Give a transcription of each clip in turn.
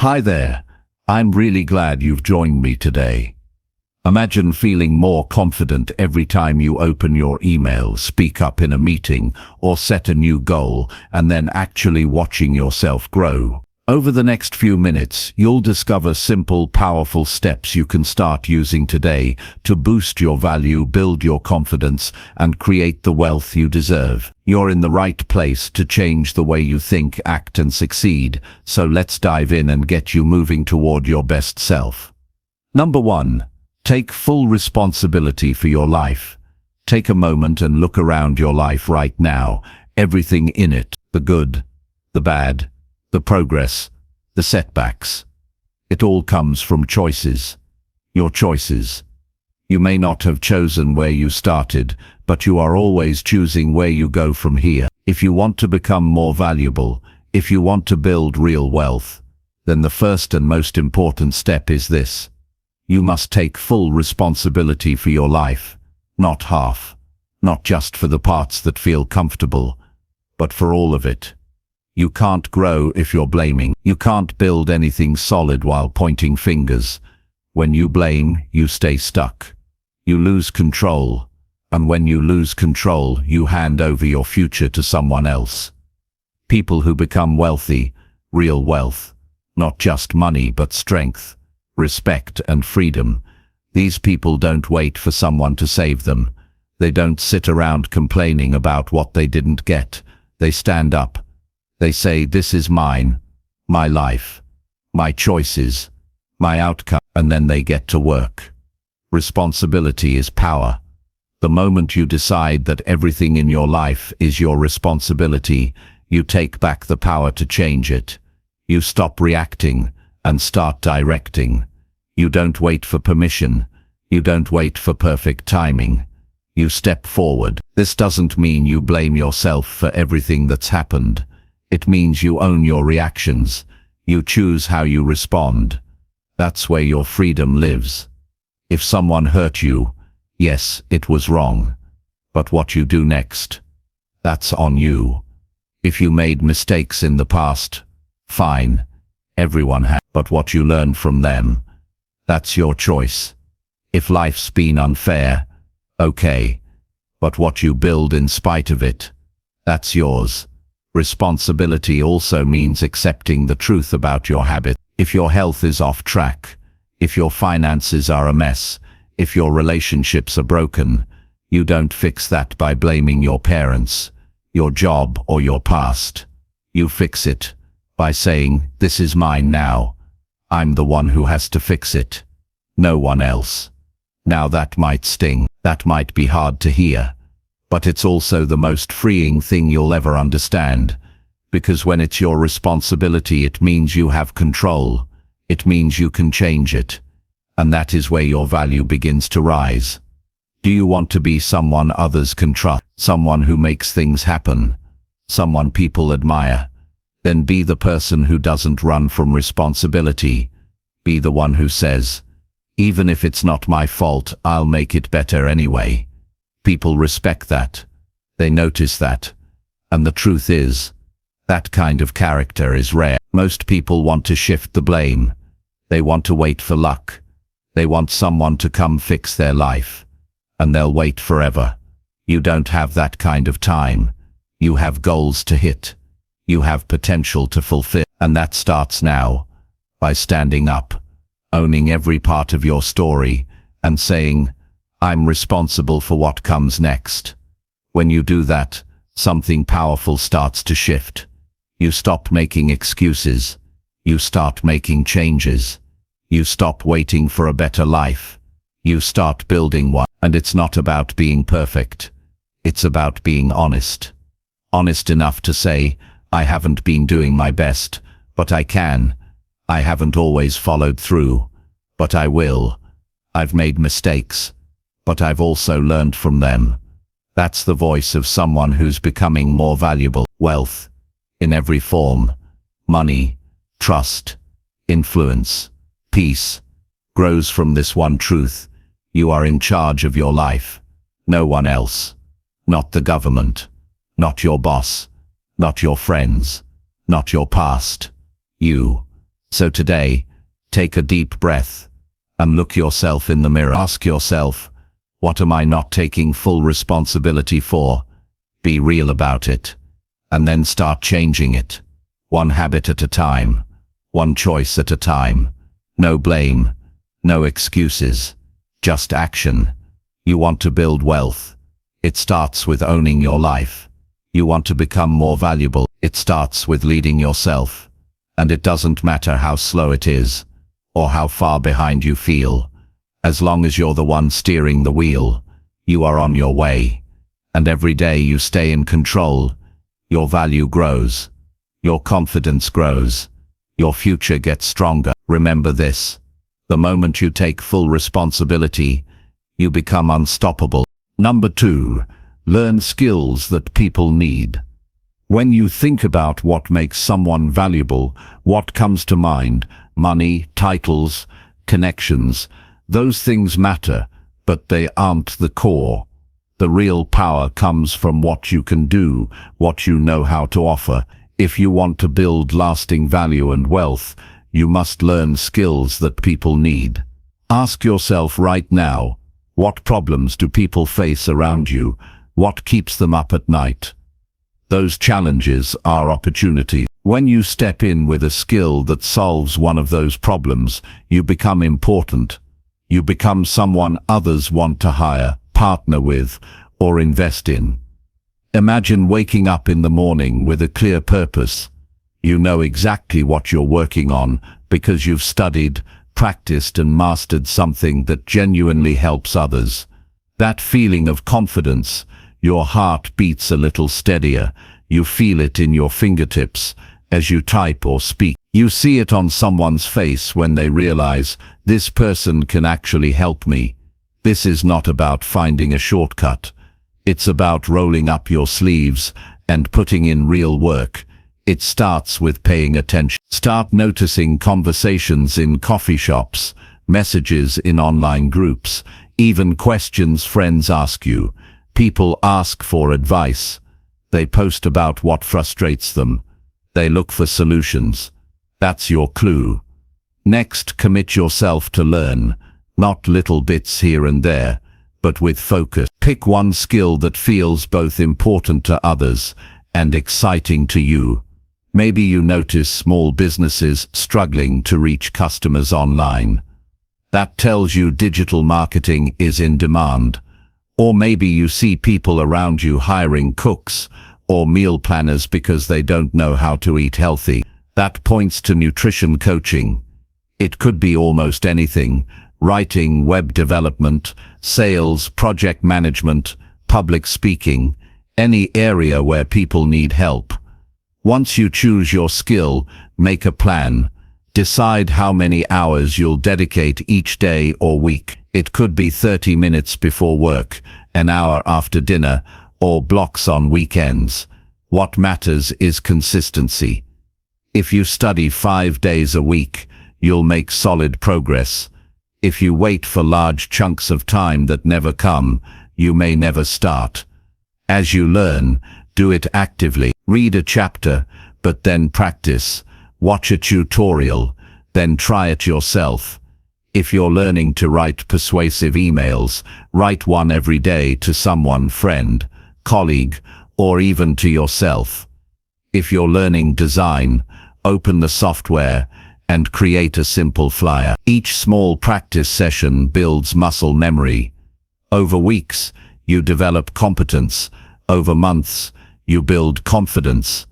Hi there. I'm really glad you've joined me today. Imagine feeling more confident every time you open your email, speak up in a meeting, or set a new goal, and then actually watching yourself grow. Over the next few minutes, you'll discover simple, powerful steps you can start using today to boost your value, build your confidence, and create the wealth you deserve. You're in the right place to change the way you think, act, and succeed, so let's dive in and get you moving toward your best self. Number 1. Take full responsibility for your life. Take a moment and look around your life right now. Everything in it, the good, the bad, the progress, the setbacks. It all comes from choices. Your choices. You may not have chosen where you started, but you are always choosing where you go from here. If you want to become more valuable, if you want to build real wealth, then the first and most important step is this. You must take full responsibility for your life, not half, not just for the parts that feel comfortable, but for all of it. You can't grow if you're blaming. You can't build anything solid while pointing fingers. When you blame, you stay stuck. You lose control, and when you lose control, you hand over your future to someone else. People who become wealthy, real wealth, not just money but strength, respect and freedom. These people don't wait for someone to save them. They don't sit around complaining about what they didn't get. They stand up. They say, this is mine, my life, my choices, my outcome, and then they get to work. Responsibility is power. The moment you decide that everything in your life is your responsibility, you take back the power to change it. You stop reacting and start directing. You don't wait for permission. You don't wait for perfect timing. You step forward. This doesn't mean you blame yourself for everything that's happened. It means you own your reactions. You choose how you respond. That's where your freedom lives. If someone hurt you, yes, it was wrong. But what you do next, that's on you. If you made mistakes in the past, fine. Everyone has. But what you learn from them, that's your choice. If life's been unfair, okay. But what you build in spite of it, that's yours. Responsibility also means accepting the truth about your habit. If your health is off track, if your finances are a mess, if your relationships are broken, you don't fix that by blaming your parents, your job, or your past. You fix it by saying, this is mine now. I'm the one who has to fix it, no one else. Now that might sting, that might be hard to hear, but it's also the most freeing thing you'll ever understand, because when it's your responsibility, it means you have control. It means you can change it, and that is where your value begins to rise. Do you want to be someone others can trust, someone who makes things happen, someone people admire? Then be the person who doesn't run from responsibility. Be the one who says, even if it's not my fault, I'll make it better anyway. People respect that. They notice that. And the truth is, that kind of character is rare. Most people want to shift the blame. They want to wait for luck. They want someone to come fix their life. And they'll wait forever. You don't have that kind of time. You have goals to hit. You have potential to fulfill. And that starts now, by standing up, owning every part of your story, and saying, I'm responsible for what comes next. When you do that, something powerful starts to shift. You stop making excuses. You start making changes. You stop waiting for a better life. You start building one. And it's not about being perfect. It's about being honest. Honest enough to say, I haven't been doing my best, but I can. I haven't always followed through, but I will. I've made mistakes, but I've also learned from them. That's the voice of someone who's becoming more valuable. Wealth, in every form, money, trust, influence, peace, grows from this one truth. You are in charge of your life. No one else. Not the government. Not your boss. Not your friends. Not your past. You. So today, take a deep breath and look yourself in the mirror. Ask yourself, what am I not taking full responsibility for? Be real about it, and then start changing it. One habit at a time, one choice at a time. No blame, no excuses, just action. You want to build wealth? It starts with owning your life. You want to become more valuable? It starts with leading yourself. And it doesn't matter how slow it is, or how far behind you feel. As long as you're the one steering the wheel, you are on your way. And every day you stay in control, your value grows, your confidence grows, your future gets stronger. Remember this: the moment you take full responsibility, you become unstoppable. Number 2, learn skills that people need. When you think about what makes someone valuable, what comes to mind? Money, titles, connections. Those things matter, but they aren't the core. The real power comes from what you can do, what you know how to offer. If you want to build lasting value and wealth, you must learn skills that people need. Ask yourself right now, what problems do people face around you? What keeps them up at night? Those challenges are opportunities. When you step in with a skill that solves one of those problems, you become important. You become someone others want to hire, partner with, or invest in. Imagine waking up in the morning with a clear purpose. You know exactly what you're working on because you've studied, practiced, and mastered something that genuinely helps others. That feeling of confidence, your heart beats a little steadier. You feel it in your fingertips as you type or speak. You see it on someone's face when they realize, this person can actually help me. This is not about finding a shortcut. It's about rolling up your sleeves and putting in real work. It starts with paying attention. Start noticing conversations in coffee shops, messages in online groups, even questions friends ask you. People ask for advice. They post about what frustrates them. They look for solutions. That's your clue. Next, commit yourself to learn, not little bits here and there, but with focus. Pick one skill that feels both important to others and exciting to you. Maybe you notice small businesses struggling to reach customers online. That tells you digital marketing is in demand. Or maybe you see people around you hiring cooks or meal planners because they don't know how to eat healthy. That points to nutrition coaching. It could be almost anything: writing, web development, sales, project management, public speaking, any area where people need help. Once you choose your skill, make a plan. Decide how many hours you'll dedicate each day or week. It could be 30 minutes before work, an hour after dinner, or blocks on weekends. What matters is consistency. If you study 5 days a week, you'll make solid progress. If you wait for large chunks of time that never come, you may never start. As you learn, do it actively. Read a chapter, but then practice. Watch a tutorial, then try it yourself. If you're learning to write persuasive emails, write one every day to someone, friend, colleague, or even to yourself. If you're learning design, open the software and create a simple flyer. Each small practice session builds muscle memory. Over weeks, you develop competence. Over months, you build confidence.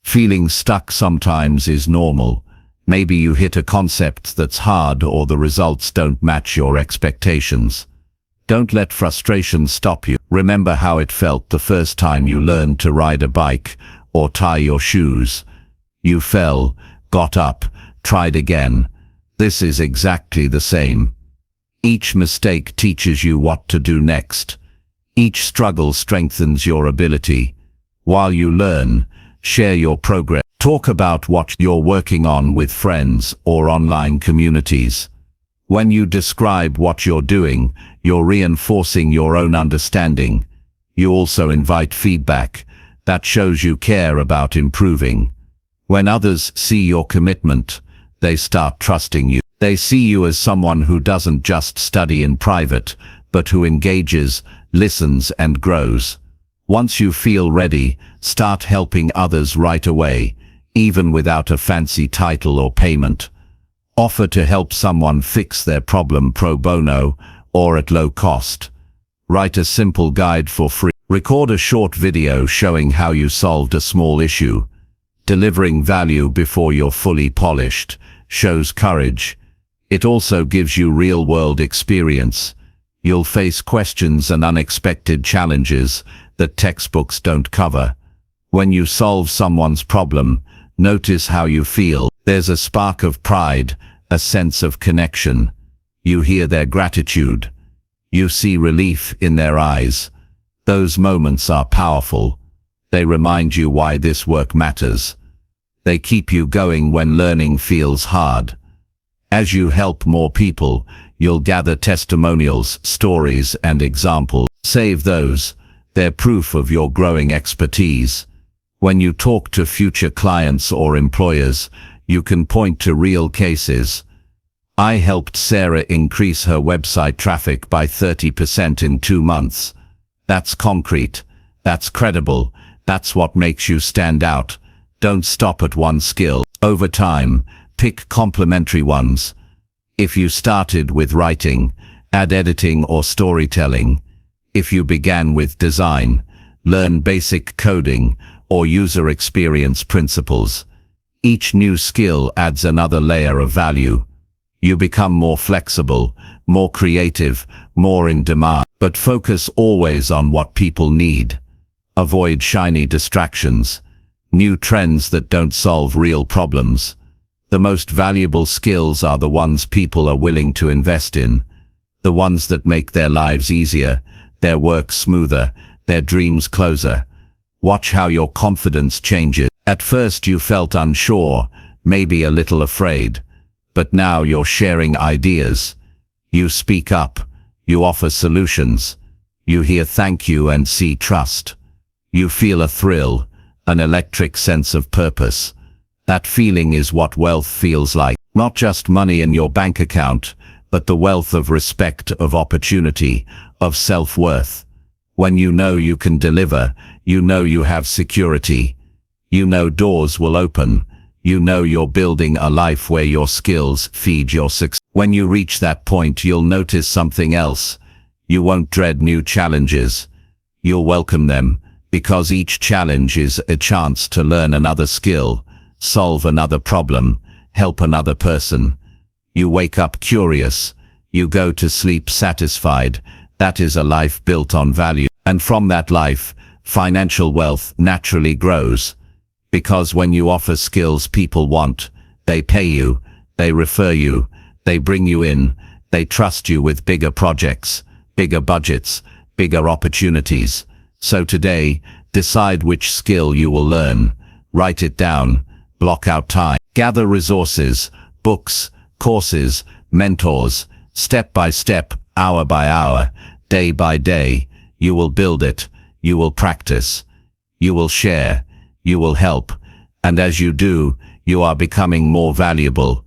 Feeling stuck sometimes is normal. Maybe you hit a concept that's hard or the results don't match your expectations. Don't let frustration stop you. Remember how it felt the first time you learned to ride a bike or tie your shoes. You fell, got up, tried again. This is exactly the same. Each mistake teaches you what to do next. Each struggle strengthens your ability. While you learn, share your progress. Talk about what you're working on with friends or online communities. When you describe what you're doing, you're reinforcing your own understanding. You also invite feedback. That shows you care about improving. When others see your commitment, they start trusting you. They see you as someone who doesn't just study in private, but who engages, listens, and grows. Once you feel ready, start helping others right away, even without a fancy title or payment. Offer to help someone fix their problem pro bono or at low cost. Write a simple guide for free. Record a short video showing how you solved a small issue. Delivering value before you're fully polished shows courage. It also gives you real-world experience. You'll face questions and unexpected challenges that textbooks don't cover. When you solve someone's problem, notice how you feel. There's a spark of pride, a sense of connection. You hear their gratitude. You see relief in their eyes. Those moments are powerful. They remind you why this work matters. They keep you going when learning feels hard. As you help more people, you'll gather testimonials, stories, and examples. Save those. They're proof of your growing expertise. When you talk to future clients or employers, you can point to real cases. I helped Sarah increase her website traffic by 30% in 2 months. That's concrete. That's credible. That's what makes you stand out. Don't stop at one skill. Over time, pick complementary ones. If you started with writing, add editing or storytelling. If you began with design, learn basic coding or user experience principles. Each new skill adds another layer of value. You become more flexible, more creative, more in demand. But focus always on what people need. Avoid shiny distractions, new trends that don't solve real problems. The most valuable skills are the ones people are willing to invest in. The ones that make their lives easier, their work smoother, their dreams closer. Watch how your confidence changes. At first you felt unsure, maybe a little afraid. But now you're sharing ideas. You speak up. You offer solutions. You hear thank you and see trust. You feel a thrill, an electric sense of purpose. That feeling is what wealth feels like. Not just money in your bank account, but the wealth of respect, of opportunity, of self-worth. When you know you can deliver, you know you have security. You know doors will open. You know you're building a life where your skills feed your success. When you reach that point, you'll notice something else. You won't dread new challenges. You'll welcome them, because each challenge is a chance to learn another skill, solve another problem, help another person. You wake up curious. You go to sleep satisfied. That is a life built on value. And from that life, financial wealth naturally grows. Because when you offer skills people want, they pay you, they refer you, they bring you in, they trust you with bigger projects, bigger budgets, bigger opportunities. So today, decide which skill you will learn. Write it down, block out time. Gather resources, books, courses, mentors, step by step, hour by hour, day by day. You will build it, you will practice, you will share, you will help. And as you do, you are becoming more valuable.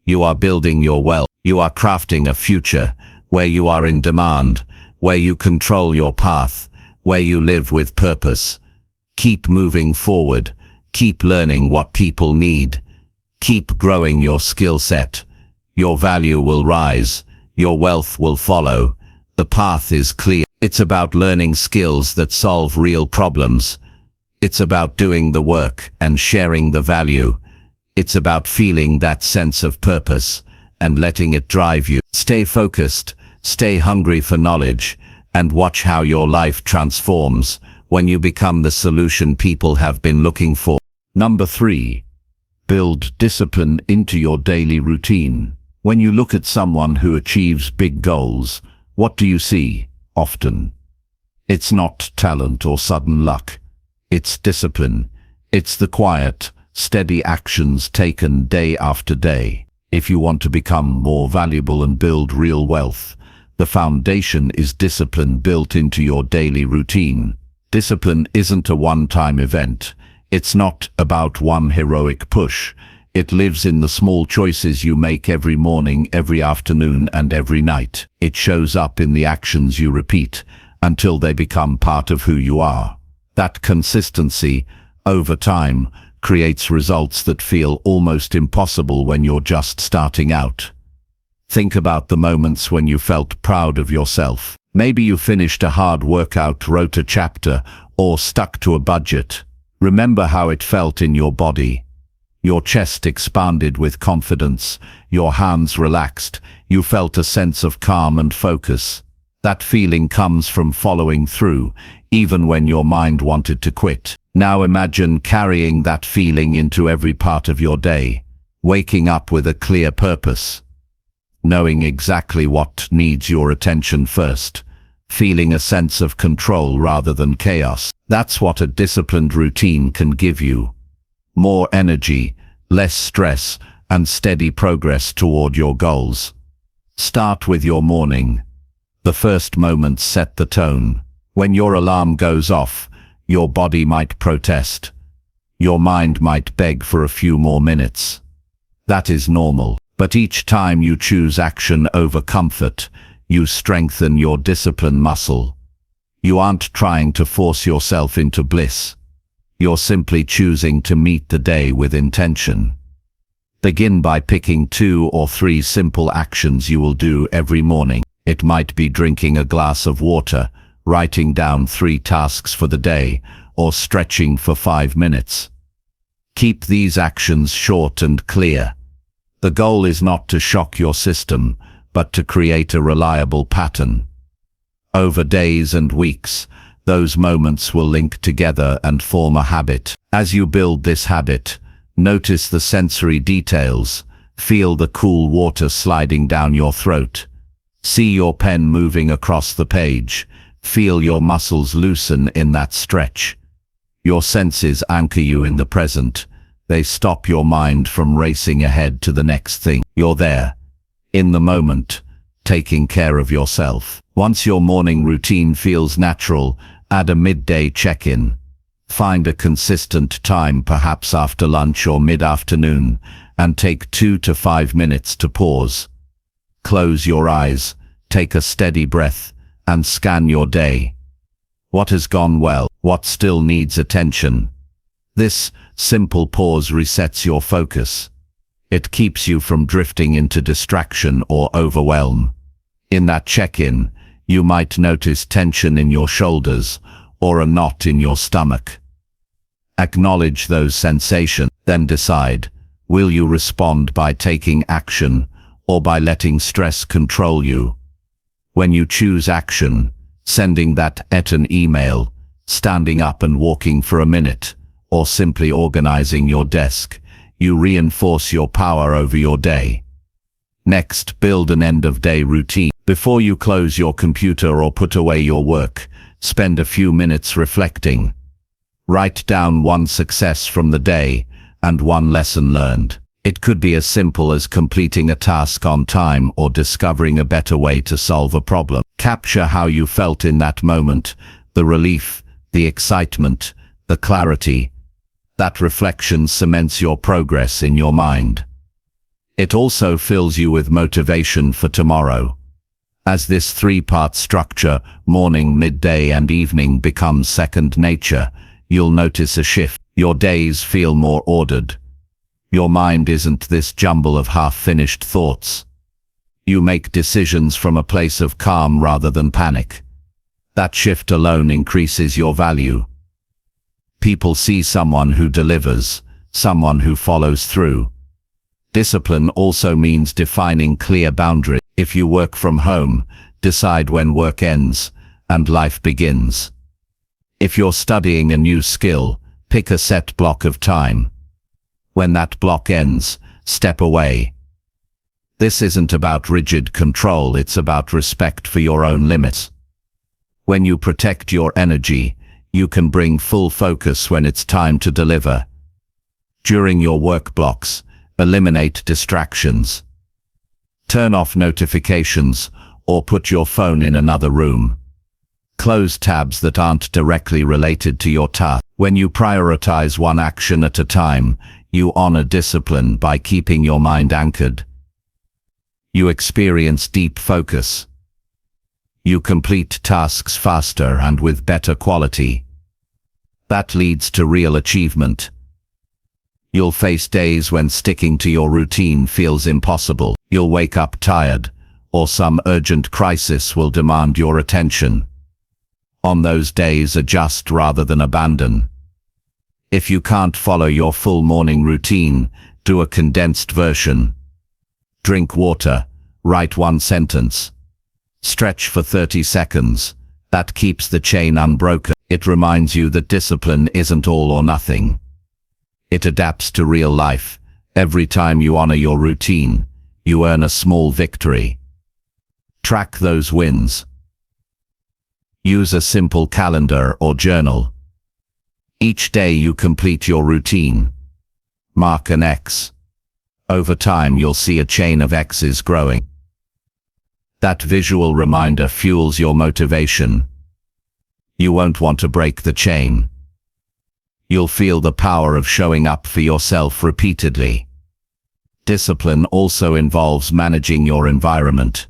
You are building your wealth. You are crafting a future where you are in demand, where you control your path, where you live with purpose. Keep moving forward. Keep learning what people need. Keep growing your skill set. Your value will rise. Your wealth will follow. The path is clear. It's about learning skills that solve real problems. It's about doing the work and sharing the value. It's about feeling that sense of purpose and letting it drive you. Stay focused, stay hungry for knowledge, and watch how your life transforms when you become the solution people have been looking for. Number 3. Build discipline into your daily routine. When you look at someone who achieves big goals, what do you see? Often, it's not talent or sudden luck. It's discipline. It's the quiet, steady actions taken day after day. If you want to become more valuable and build real wealth, the foundation is discipline built into your daily routine. Discipline isn't a one-time event. It's not about one heroic push. It lives in the small choices you make every morning, every afternoon, and every night. It shows up in the actions you repeat until they become part of who you are. That consistency, over time, creates results that feel almost impossible when you're just starting out. Think about the moments when you felt proud of yourself. Maybe you finished a hard workout, wrote a chapter, or stuck to a budget. Remember how it felt in your body. Your chest expanded with confidence, your hands relaxed, you felt a sense of calm and focus. That feeling comes from following through, even when your mind wanted to quit. Now imagine carrying that feeling into every part of your day, waking up with a clear purpose, knowing exactly what needs your attention first, feeling a sense of control rather than chaos. That's what a disciplined routine can give you. More energy, less stress, and steady progress toward your goals. Start with your morning. The first moments set the tone. When your alarm goes off, your body might protest. Your mind might beg for a few more minutes. That is normal. But each time you choose action over comfort, you strengthen your discipline muscle. You aren't trying to force yourself into bliss. You're simply choosing to meet the day with intention. Begin by picking 2 or 3 simple actions you will do every morning. It might be drinking a glass of water, writing down 3 tasks for the day, or stretching for 5 minutes. Keep these actions short and clear. The goal is not to shock your system, but to create a reliable pattern. Over days and weeks, those moments will link together and form a habit. As you build this habit, notice the sensory details. Feel the cool water sliding down your throat. See your pen moving across the page. Feel your muscles loosen in that stretch. Your senses anchor you in the present. They stop your mind from racing ahead to the next thing. You're there, in the moment, taking care of yourself. Once your morning routine feels natural, add a midday check-in. Find a consistent time, perhaps after lunch or mid-afternoon, and take 2 to 5 minutes to pause. Close your eyes, take a steady breath, and scan your day. What has gone well? What still needs attention? This simple pause resets your focus. It keeps you from drifting into distraction or overwhelm. In that check-in, you might notice tension in your shoulders or a knot in your stomach. Acknowledge those sensations, then decide, will you respond by taking action or by letting stress control you? When you choose action, sending that an email, standing up and walking for a minute, or simply organizing your desk, you reinforce your power over your day. Next, build an end-of-day routine. Before you close your computer or put away your work, spend a few minutes reflecting. Write down 1 success from the day and 1 lesson learned. It could be as simple as completing a task on time or discovering a better way to solve a problem. Capture how you felt in that moment, the relief, the excitement, the clarity. That reflection cements your progress in your mind. It also fills you with motivation for tomorrow. As this 3-part structure, morning, midday, and evening, becomes second nature, you'll notice a shift. Your days feel more ordered. Your mind isn't this jumble of half-finished thoughts. You make decisions from a place of calm rather than panic. That shift alone increases your value. People see someone who delivers, someone who follows through. Discipline also means defining clear boundaries. If you work from home, decide when work ends and life begins. If you're studying a new skill, pick a set block of time. When that block ends, step away. This isn't about rigid control, it's about respect for your own limits. When you protect your energy, you can bring full focus when it's time to deliver. During your work blocks, eliminate distractions. Turn off notifications or put your phone in another room. Close tabs that aren't directly related to your task. When you prioritize 1 action at a time, You honor discipline by keeping your mind anchored. You experience deep focus. You complete tasks faster and with better quality. That leads to real achievement. You'll face days when sticking to your routine feels impossible. You'll wake up tired, or some urgent crisis will demand your attention. On those days, adjust rather than abandon. If you can't follow your full morning routine, do a condensed version. Drink water, write one sentence. Stretch for 30 seconds. That keeps the chain unbroken. It reminds you that discipline isn't all or nothing. It adapts to real life. Every time you honor your routine, you earn a small victory. Track those wins. Use a simple calendar or journal. Each day you complete your routine. Mark an X. Over time you'll see a chain of X's growing. That visual reminder fuels your motivation. You won't want to break the chain. You'll feel the power of showing up for yourself repeatedly. Discipline also involves managing your environment.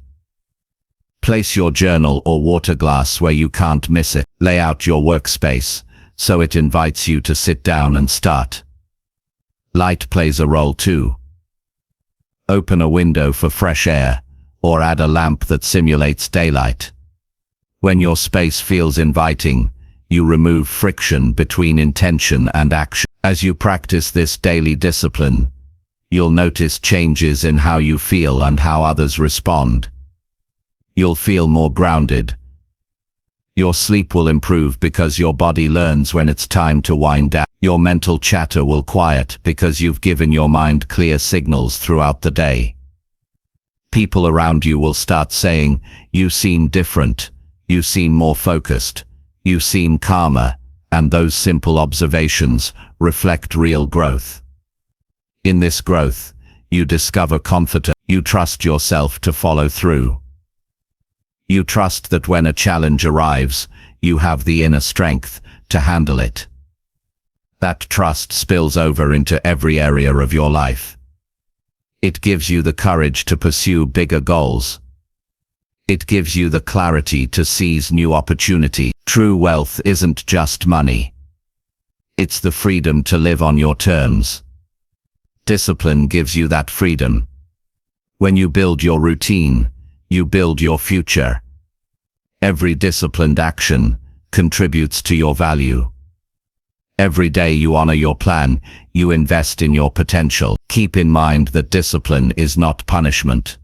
Place your journal or water glass where you can't miss it. Lay out your workspace so it invites you to sit down and start. Light plays a role too. Open a window for fresh air, or add a lamp that simulates daylight. When your space feels inviting, you remove friction between intention and action. As you practice this daily discipline, you'll notice changes in how you feel and how others respond. You'll feel more grounded. Your sleep will improve because your body learns when it's time to wind down. Your mental chatter will quiet because you've given your mind clear signals throughout the day. People around you will start saying, "You seem different, you seem more focused, you seem calmer," and those simple observations reflect real growth. In this growth, you discover confidence. You trust yourself to follow through. You trust that when a challenge arrives, you have the inner strength to handle it. That trust spills over into every area of your life. It gives you the courage to pursue bigger goals. It gives you the clarity to seize new opportunity. True wealth isn't just money. It's the freedom to live on your terms. Discipline gives you that freedom. When you build your routine, you build your future. Every disciplined action contributes to your value. Every day you honor your plan, you invest in your potential. Keep in mind that discipline is not punishment.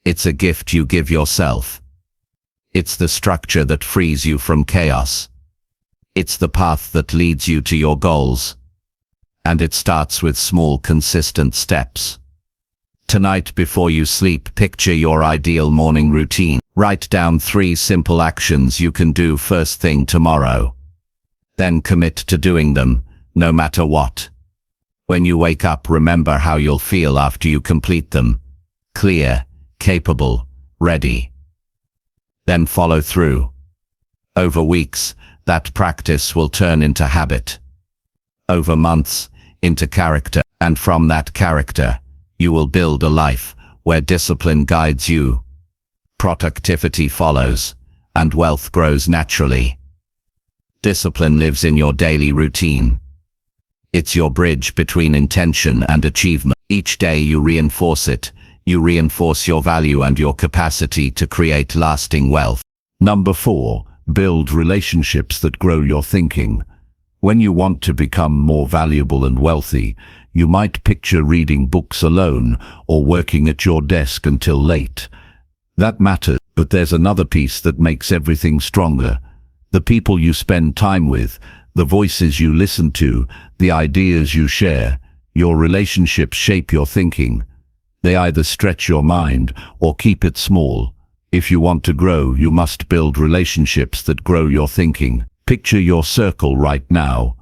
It's a gift you give yourself. It's the structure that frees you from chaos. It's the path that leads you to your goals. And it starts with small, consistent steps. Tonight before you sleep, picture your ideal morning routine. Write down 3 simple actions you can do first thing tomorrow. Then commit to doing them, no matter what. When you wake up, remember how you'll feel after you complete them. Clear, capable, ready. Then follow through. Over weeks, that practice will turn into habit. Over months, into character. And from that character, you will build a life where discipline guides you. Productivity follows, and wealth grows naturally. Discipline lives in your daily routine. It's your bridge between intention and achievement. Each day you reinforce it. You reinforce your value and your capacity to create lasting wealth. Number 4, build relationships that grow your thinking. When you want to become more valuable and wealthy, you might picture reading books alone or working at your desk until late. That matters, but there's another piece that makes everything stronger. The people you spend time with, the voices you listen to, the ideas you share. Your relationships shape your thinking. They either stretch your mind or keep it small. If you want to grow, you must build relationships that grow your thinking. Picture your circle right now.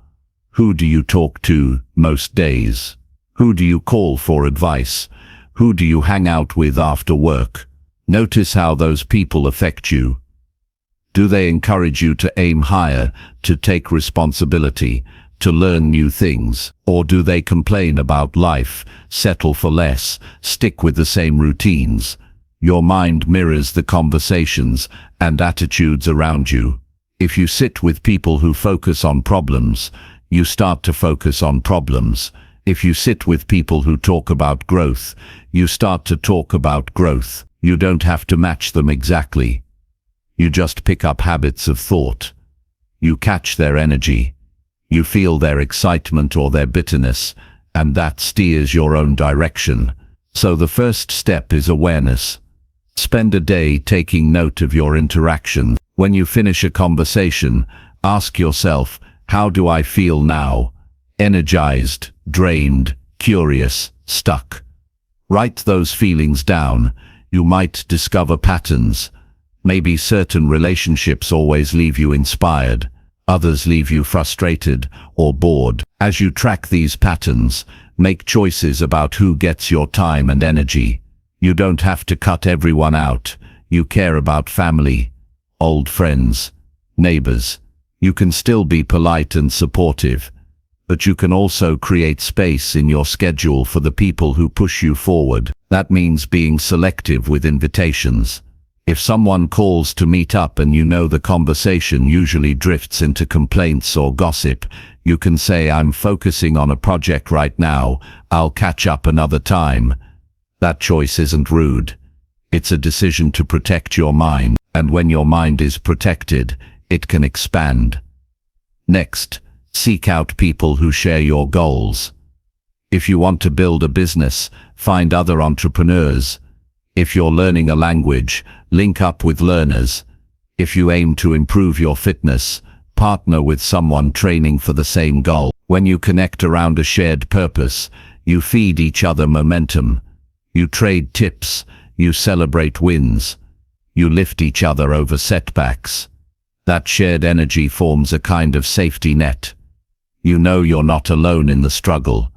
Who do you talk to most days? Who do you call for advice? Who do you hang out with after work? Notice how those people affect you. Do they encourage you to aim higher, to take responsibility, to learn new things? Or do they complain about life, settle for less, stick with the same routines? Your mind mirrors the conversations and attitudes around you. If you sit with people who focus on problems, you start to focus on problems. If you sit with people who talk about growth, you start to talk about growth. You don't have to match them exactly. You just pick up habits of thought. You catch their energy. You feel their excitement or their bitterness, and that steers your own direction. So the first step is awareness. Spend a day taking note of your interactions. When you finish a conversation, ask yourself, how do I feel now? Energized, drained, curious, stuck. Write those feelings down. You might discover patterns. Maybe certain relationships always leave you inspired. Others leave you frustrated or bored. As you track these patterns, make choices about who gets your time and energy. You don't have to cut everyone out. You care about family, old friends, neighbors. You can still be polite and supportive, but you can also create space in your schedule for the people who push you forward. That means being selective with invitations. If someone calls to meet up and you know the conversation usually drifts into complaints or gossip, you can say, I'm focusing on a project right now, I'll catch up another time. That choice isn't rude. It's a decision to protect your mind, and when your mind is protected, it can expand. Next, seek out people who share your goals. If you want to build a business, find other entrepreneurs. If you're learning a language, link up with learners. If you aim to improve your fitness, partner with someone training for the same goal. When you connect around a shared purpose, you feed each other momentum. You trade tips, you celebrate wins, you lift each other over setbacks. That shared energy forms a kind of safety net. You know you're not alone in the struggle.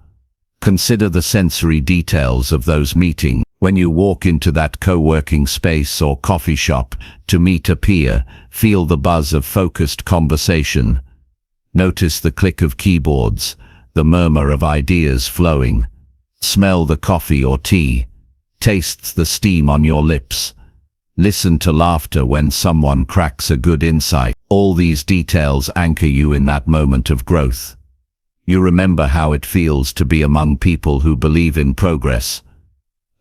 Consider the sensory details of those meetings. When you walk into that co-working space or coffee shop to meet a peer, feel the buzz of focused conversation. Notice the click of keyboards, the murmur of ideas flowing. Smell the coffee or tea. Taste the steam on your lips. Listen to laughter when someone cracks a good insight. All these details anchor you in that moment of growth. You remember how it feels to be among people who believe in progress.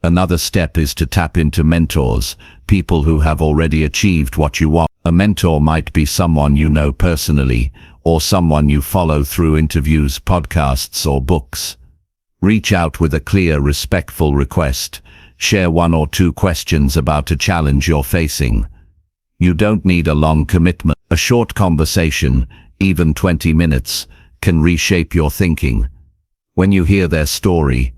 Another step is to tap into mentors, people who have already achieved what you want. A mentor might be someone you know personally, or someone you follow through interviews, podcasts, or books. Reach out with a clear, respectful request. Share 1 or 2 questions about a challenge you're facing. You don't need a long commitment. A short conversation, even 20 minutes, can reshape your thinking. When you hear their story,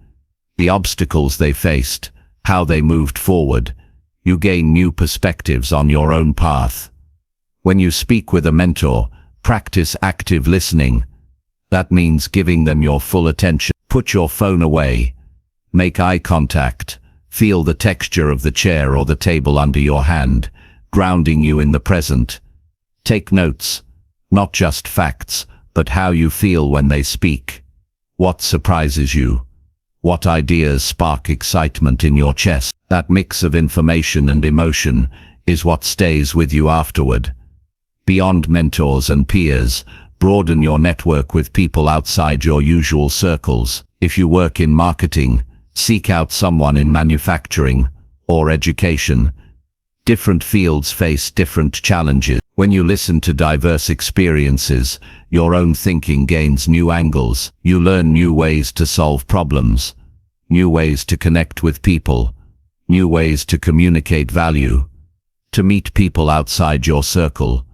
the obstacles they faced, how they moved forward, you gain new perspectives on your own path. When you speak with a mentor, practice active listening. That means giving them your full attention. Put your phone away. Make eye contact. Feel the texture of the chair or the table under your hand, grounding you in the present. Take notes, not just facts, but how you feel when they speak. What surprises you? What ideas spark excitement in your chest? That mix of information and emotion is what stays with you afterward. Beyond mentors and peers, broaden your network with people outside your usual circles. If you work in marketing, seek out someone in manufacturing or education. Different fields face different challenges. When you listen to diverse experiences, your own thinking gains new angles. You learn new ways to solve problems, new ways to connect with people, new ways to communicate value. To meet people outside your circle,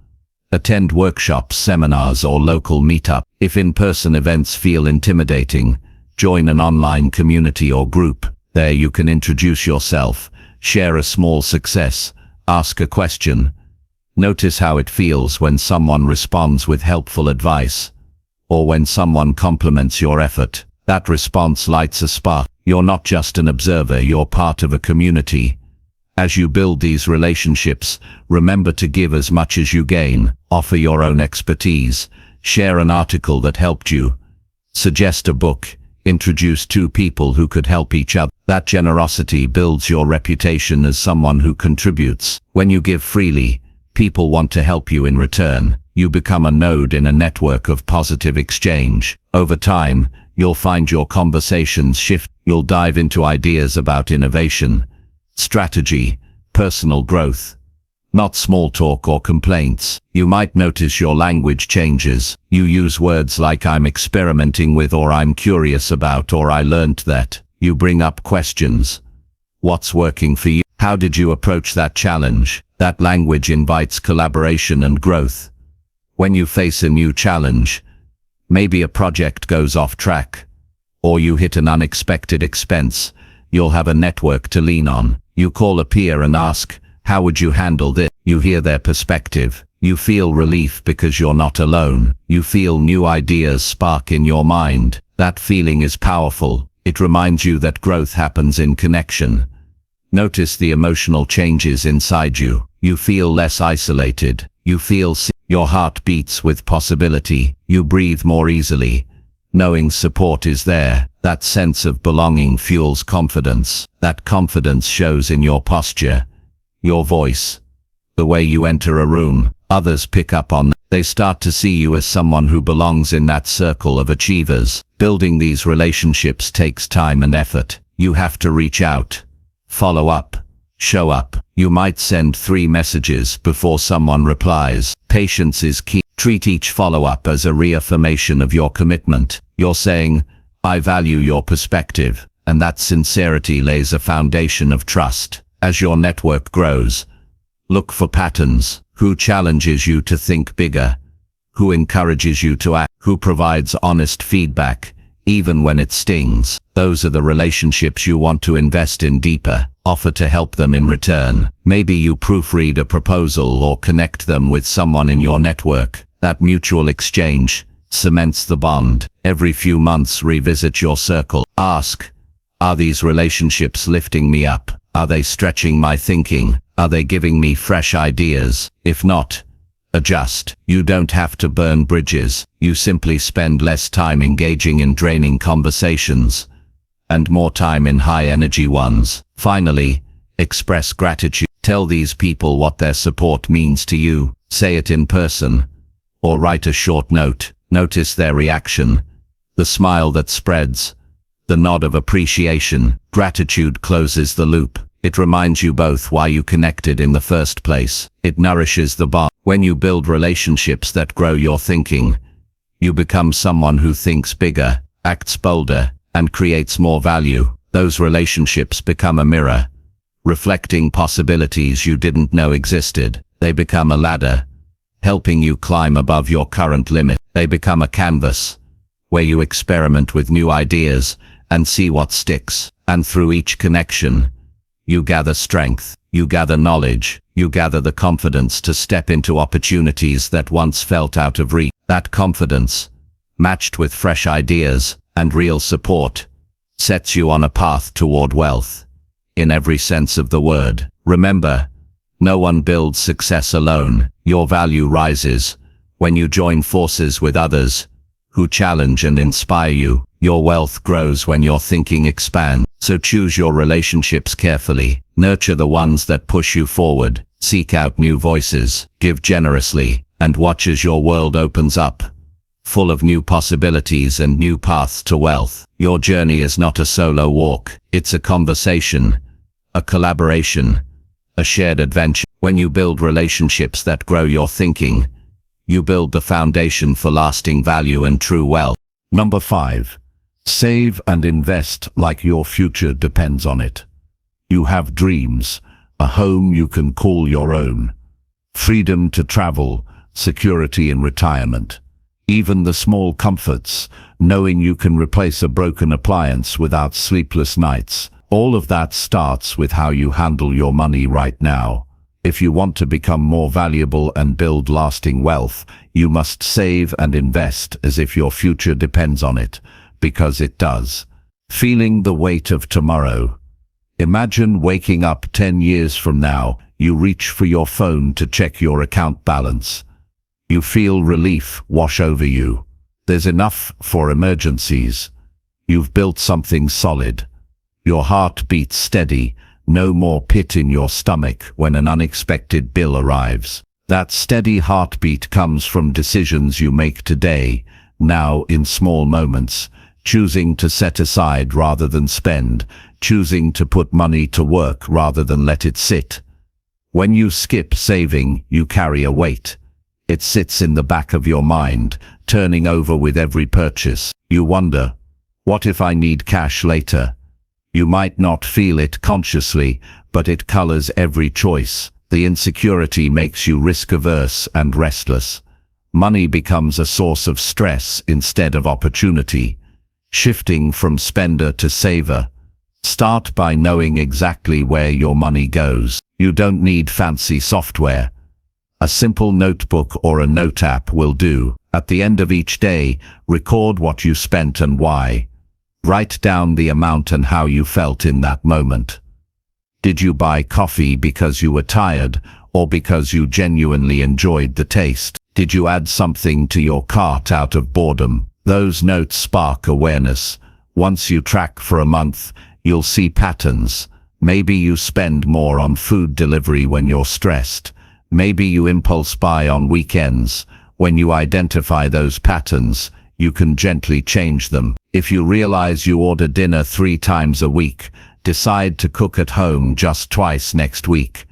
attend workshops, seminars, or local meetup. If in-person events feel intimidating, join an online community or group. There you can introduce yourself, share a small success, ask a question. Notice how it feels when someone responds with helpful advice, or when someone compliments your effort. That response lights a spark. You're not just an observer, you're part of a community. As you build these relationships, remember to give as much as you gain. Offer your own expertise. Share an article that helped you. Suggest a book. Introduce two people who could help each other. That generosity builds your reputation as someone who contributes. When you give freely, people want to help you in return. You become a node in a network of positive exchange. Over time, you'll find your conversations shift. You'll dive into ideas about innovation, strategy, personal growth, not small talk or complaints. You might notice your language changes. You use words like "I'm experimenting with," or "I'm curious about," or "I learned that." You bring up questions. What's working for you? How did you approach that challenge? That language invites collaboration and growth. When you face a new challenge, maybe a project goes off track, or you hit an unexpected expense, you'll have a network to lean on. You call a peer and ask, "How would you handle this?" You hear their perspective. You feel relief because you're not alone. You feel new ideas spark in your mind. That feeling is powerful. It reminds you that growth happens in connection. Notice the emotional changes inside you. You feel less isolated. You feel your heart beats with possibility. You breathe more easily, knowing support is there. That sense of belonging fuels confidence. That confidence shows in your posture, your voice, the way you enter a room. Others pick up on that. They start to see you as someone who belongs in that circle of achievers. Building these relationships takes time and effort. You have to reach out, follow up, show up. You might send 3 messages before someone replies. Patience is key. Treat each follow-up as a reaffirmation of your commitment. You're saying, "I value your perspective," and that sincerity lays a foundation of trust. As your network grows, look for patterns. Who challenges you to think bigger? Who encourages you to act? Who provides honest feedback, even when it stings? Those are the relationships you want to invest in deeper. Offer to help them in return. Maybe you proofread a proposal or connect them with someone in your network. That mutual exchange cements the bond. Every few months, revisit your circle. Ask, are these relationships lifting me up? Are they stretching my thinking? Are they giving me fresh ideas? If not, adjust. You don't have to burn bridges. You simply spend less time engaging in draining conversations and more time in high-energy ones. Finally, express gratitude. Tell these people what their support means to you. Say it in person, or write a short note. Notice their reaction, the smile that spreads, the nod of appreciation. Gratitude closes the loop. It reminds you both why you connected in the first place. It nourishes the bond. When you build relationships that grow your thinking, you become someone who thinks bigger, acts bolder, and creates more value. Those relationships become a mirror, reflecting possibilities you didn't know existed. They become a ladder, helping you climb above your current limit. They become a canvas, where you experiment with new ideas and see what sticks. And through each connection, you gather strength, you gather knowledge, you gather the confidence to step into opportunities that once felt out of reach. That confidence, matched with fresh ideas and real support, sets you on a path toward wealth, in every sense of the word. Remember, no one builds success alone. Your value rises when you join forces with others who challenge and inspire you. Your wealth grows when your thinking expands. So choose your relationships carefully. Nurture the ones that push you forward. Seek out new voices. Give generously, and watch as your world opens up, full of new possibilities and new paths to wealth. Your journey is not a solo walk. It's a conversation, a collaboration, a shared adventure. When you build relationships that grow your thinking, you build the foundation for lasting value and true wealth. Number 5. Save and invest like your future depends on it. You have dreams, a home you can call your own, freedom to travel, security in retirement, even the small comforts, knowing you can replace a broken appliance without sleepless nights. All of that starts with how you handle your money right now. If you want to become more valuable and build lasting wealth, you must save and invest as if your future depends on it, because it does. Feeling the weight of tomorrow. Imagine waking up 10 years from now. You reach for your phone to check your account balance. You feel relief wash over you. There's enough for emergencies. You've built something solid. Your heart beats steady, no more pit in your stomach when an unexpected bill arrives. That steady heartbeat comes from decisions you make today, now in small moments, choosing to set aside rather than spend, choosing to put money to work rather than let it sit. When you skip saving, you carry a weight. It sits in the back of your mind, turning over with every purchase. You wonder, what if I need cash later? You might not feel it consciously, but it colors every choice. The insecurity makes you risk-averse and restless. Money becomes a source of stress instead of opportunity. Shifting from spender to saver. Start by knowing exactly where your money goes. You don't need fancy software. A simple notebook or a note app will do. At the end of each day, record what you spent and why. Write down the amount and how you felt in that moment. Did you buy coffee because you were tired, or because you genuinely enjoyed the taste? Did you add something to your cart out of boredom? Those notes spark awareness. Once you track for a month, you'll see patterns. Maybe you spend more on food delivery when you're stressed. Maybe you impulse buy on weekends. When you identify those patterns, you can gently change them. If you realize you order dinner 3 times a week, decide to cook at home just twice next week.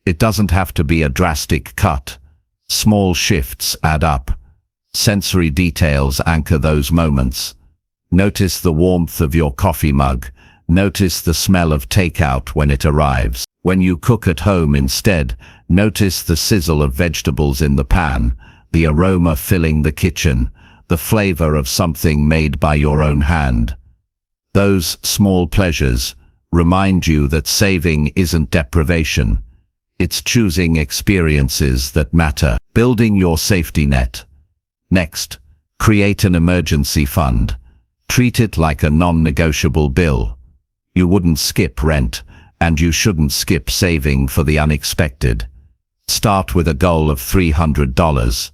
It doesn't have to be a drastic cut. Small shifts add up. Sensory details anchor those moments. Notice the warmth of your coffee mug. Notice the smell of takeout when it arrives. When you cook at home instead, notice the sizzle of vegetables in the pan, the aroma filling the kitchen, the flavor of something made by your own hand. Those small pleasures remind you that saving isn't deprivation. It's choosing experiences that matter. Building your safety net. Next, create an emergency fund. Treat it like a non-negotiable bill. You wouldn't skip rent, and you shouldn't skip saving for the unexpected. Start with a goal of $300.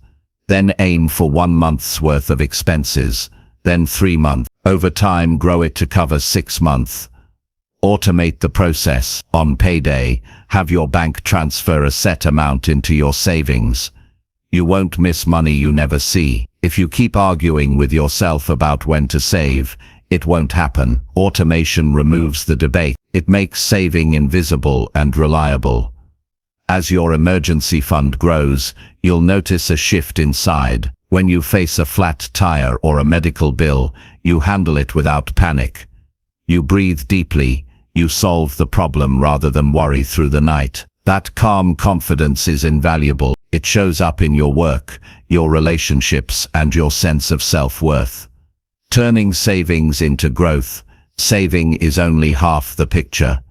Then aim for 1 month's worth of expenses, then 3 months. Over time, grow it to cover 6 months. Automate the process. On payday, have your bank transfer a set amount into your savings. You won't miss money you never see. If you keep arguing with yourself about when to save, it won't happen. Automation removes the debate. It makes saving invisible and reliable. As your emergency fund grows, you'll notice a shift inside. When you face a flat tire or a medical bill, you handle it without panic. You breathe deeply. You solve the problem rather than worry through the night. That calm confidence is invaluable. It shows up in your work, your relationships, and your sense of self-worth. Turning savings into growth. Saving is only half the picture.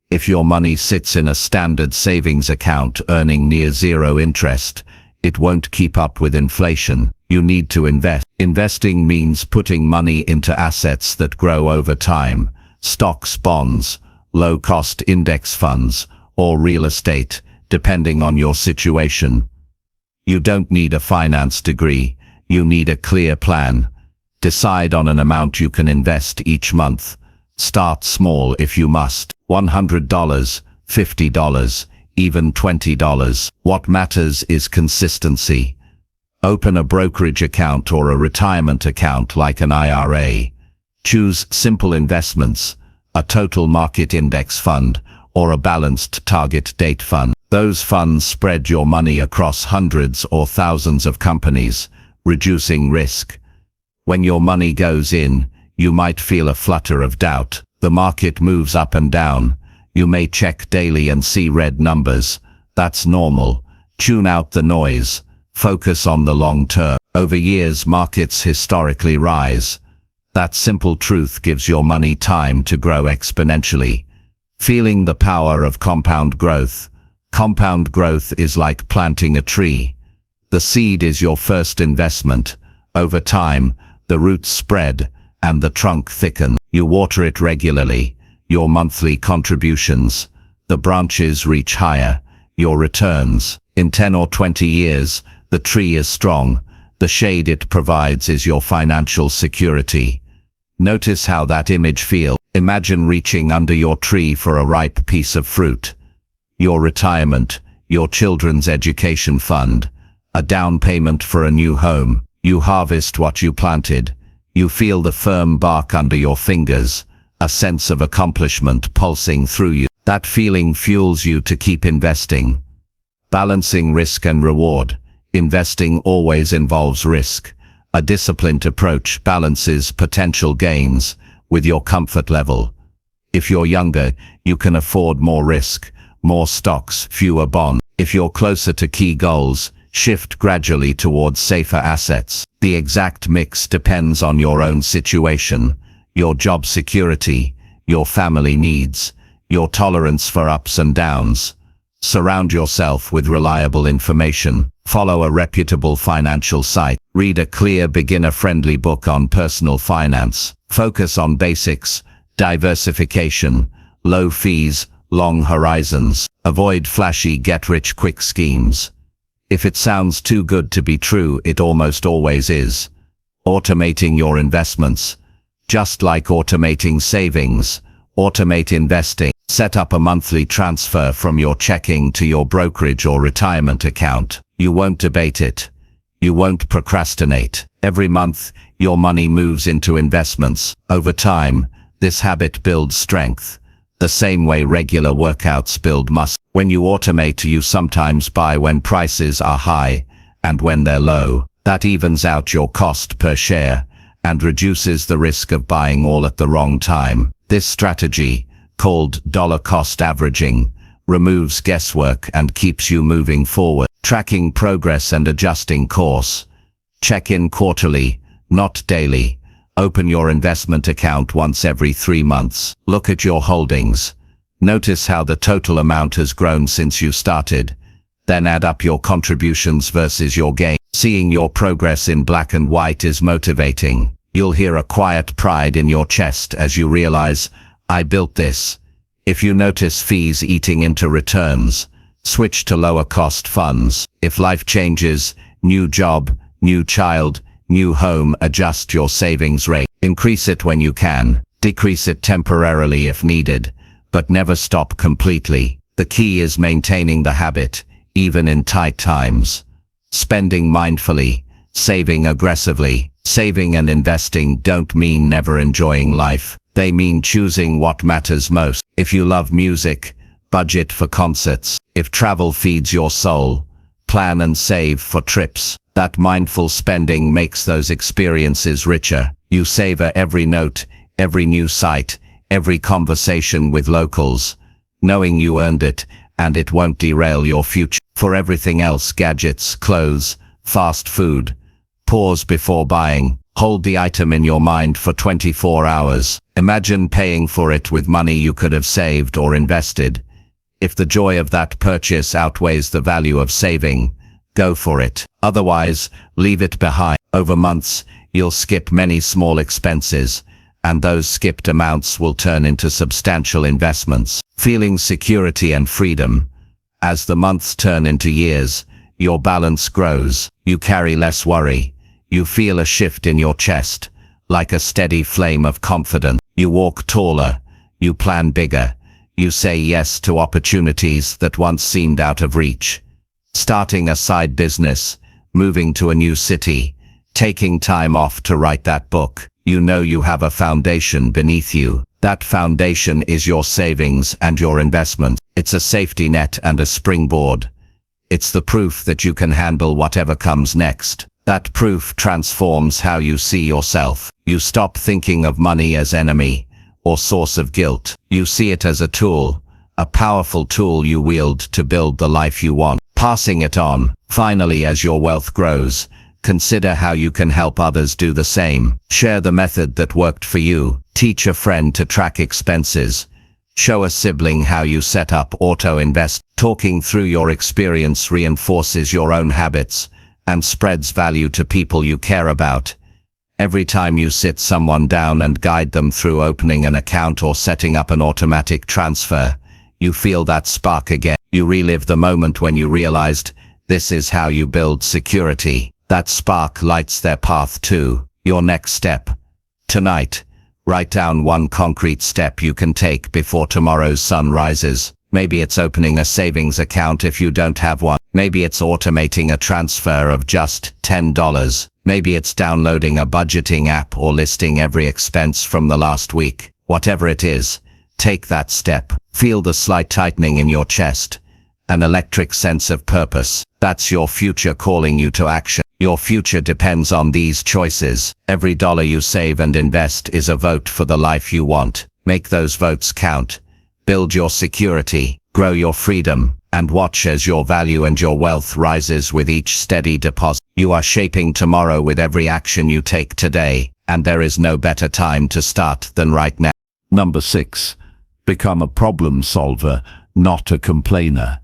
If your money sits in a standard savings account earning near zero interest, it won't keep up with inflation. You need to invest. Investing means putting money into assets that grow over time. Stocks, bonds, low-cost index funds, or real estate, depending on your situation. You don't need a finance degree. You need a clear plan. Decide on an amount you can invest each month. Start small if you must. $100, $50, even $20. What matters is consistency. Open a brokerage account or a retirement account like an IRA. Choose simple investments, a total market index fund, or a balanced target date fund. Those funds spread your money across hundreds or thousands of companies, reducing risk. When your money goes in, you might feel a flutter of doubt. The market moves up and down. You may check daily and see red numbers. That's normal. Tune out the noise. Focus on the long term. Over years, markets historically rise. That simple truth gives your money time to grow exponentially. Feeling the power of compound growth. Compound growth is like planting a tree. The seed is your first investment. Over time, the roots spread and the trunk thickens. You water it regularly. Your monthly contributions. The branches reach higher. Your returns. In 10 or 20 years, The tree is strong. The shade it provides is your financial security. Notice how that image feels. Imagine reaching under your tree for a ripe piece of fruit. Your retirement, your children's education fund, a down payment for a new home. You harvest what you planted. You feel the firm bark under your fingers, a sense of accomplishment pulsing through you. That feeling fuels you to keep investing. Balancing risk and reward. Investing always involves risk. A disciplined approach balances potential gains with your comfort level. If you're younger, you can afford more risk, more stocks, fewer bonds. If you're closer to key goals, shift gradually towards safer assets. The exact mix depends on your own situation, your job security, your family needs, your tolerance for ups and downs. Surround yourself with reliable information. Follow a reputable financial site. Read a clear, beginner-friendly book on personal finance. Focus on basics, diversification, low fees, long horizons. Avoid flashy get-rich-quick schemes. If it sounds too good to be true, it almost always is. Automating your investments. Just like automating savings, automate investing. Set up a monthly transfer from your checking to your brokerage or retirement account. You won't debate it. You won't procrastinate. Every month, your money moves into investments. Over time, this habit builds strength. The same way regular workouts build muscle. When you automate, you sometimes buy when prices are high and when they're low. That evens out your cost per share and reduces the risk of buying all at the wrong time. This strategy, called dollar cost averaging, removes guesswork and keeps you moving forward. Tracking progress and adjusting course. Check in quarterly, not daily. Open your investment account once every 3 months. Look at your holdings. Notice how the total amount has grown since you started. Then add up your contributions versus your gain. Seeing your progress in black and white is motivating. You'll hear a quiet pride in your chest as you realize, I built this. If you notice fees eating into returns, switch to lower cost funds. If life changes, new job, new child, new home, adjust your savings rate. Increase it when you can, decrease it temporarily if needed, but never stop completely. The key is maintaining the habit, even in tight times. Spending mindfully, saving aggressively. Saving and investing don't mean never enjoying life. They mean choosing what matters most. If you love music, budget for concerts. If travel feeds your soul, plan and save for trips. That mindful spending makes those experiences richer. You savor every note, every new site, every conversation with locals, knowing you earned it, and it won't derail your future. For everything else, gadgets, clothes, fast food, pause before buying. Hold the item in your mind for 24 hours. Imagine paying for it with money you could have saved or invested. If the joy of that purchase outweighs the value of saving, go for it. Otherwise, leave it behind. Over months, you'll skip many small expenses, and those skipped amounts will turn into substantial investments. Feeling security and freedom. As the months turn into years, your balance grows. You carry less worry. You feel a shift in your chest, like a steady flame of confidence. You walk taller. You plan bigger. You say yes to opportunities that once seemed out of reach. Starting a side business, moving to a new city, taking time off to write that book. You know you have a foundation beneath you. That foundation is your savings and your investment. It's a safety net and a springboard. It's the proof that you can handle whatever comes next. That proof transforms how you see yourself. You stop thinking of money as enemy or source of guilt. You see it as a tool, a powerful tool you wield to build the life you want. Passing it on. Finally, as your wealth grows, consider how you can help others do the same. Share the method that worked for you. Teach a friend to track expenses. Show a sibling how you set up auto-invest. Talking through your experience reinforces your own habits and spreads value to people you care about. Every time you sit someone down and guide them through opening an account or setting up an automatic transfer, you feel that spark again. You relive the moment when you realized, This is how you build security. That spark lights their path to your next step. Tonight, write down one concrete step you can take before tomorrow's sun rises. Maybe it's opening a savings account if you don't have one. Maybe it's automating a transfer of just $10. Maybe it's downloading a budgeting app or listing every expense from the last week. Whatever it is, take that step. Feel the slight tightening in your chest. An electric sense of purpose. That's your future calling you to action. Your future depends on these choices. Every dollar you save and invest is a vote for the life you want. Make those votes count. Build your security, grow your freedom, and watch as your value and your wealth rises with each steady deposit. You are shaping tomorrow with every action you take today, and there is no better time to start than right now. Number 6. Become a problem solver, not a complainer.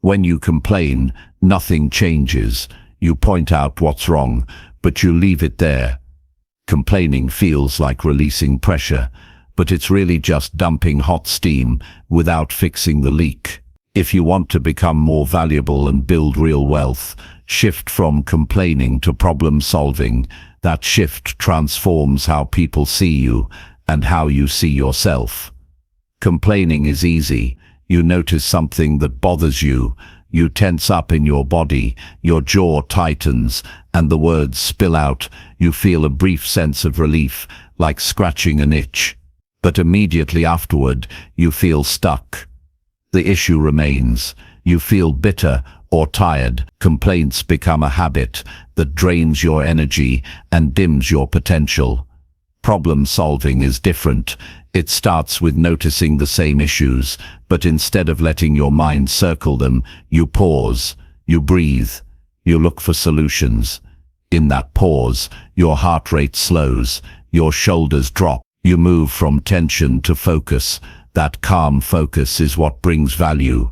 When you complain, nothing changes. You point out what's wrong, but you leave it there. Complaining feels like releasing pressure, but it's really just dumping hot steam without fixing the leak. If you want to become more valuable and build real wealth, shift from complaining to problem solving. That shift transforms how people see you and how you see yourself. Complaining is easy. You notice something that bothers you. You tense up in your body, your jaw tightens, and the words spill out. You feel a brief sense of relief, like scratching an itch. But immediately afterward, you feel stuck. The issue remains. You feel bitter or tired. Complaints become a habit that drains your energy and dims your potential. Problem solving is different. It starts with noticing the same issues, but instead of letting your mind circle them, you pause, you breathe, you look for solutions. In that pause, your heart rate slows, your shoulders drop, you move from tension to focus. That calm focus is what brings value.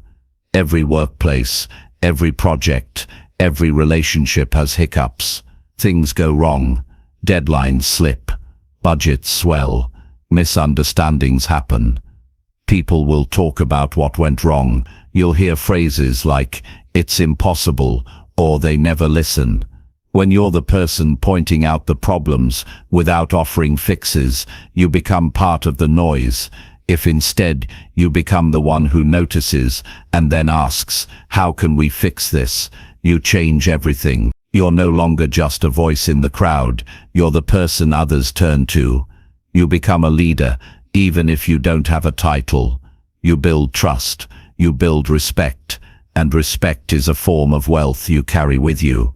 Every workplace, every project, every relationship has hiccups. Things go wrong, deadlines slip, budgets swell, misunderstandings happen. People will talk about what went wrong. You'll hear phrases like, "It's impossible," or "They never listen." When you're the person pointing out the problems without offering fixes, you become part of the noise. If instead you become the one who notices and then asks, "How can we fix this?" you change everything. You're no longer just a voice in the crowd. You're the person others turn to. You become a leader, even if you don't have a title. You build trust, you build respect, and respect is a form of wealth you carry with you.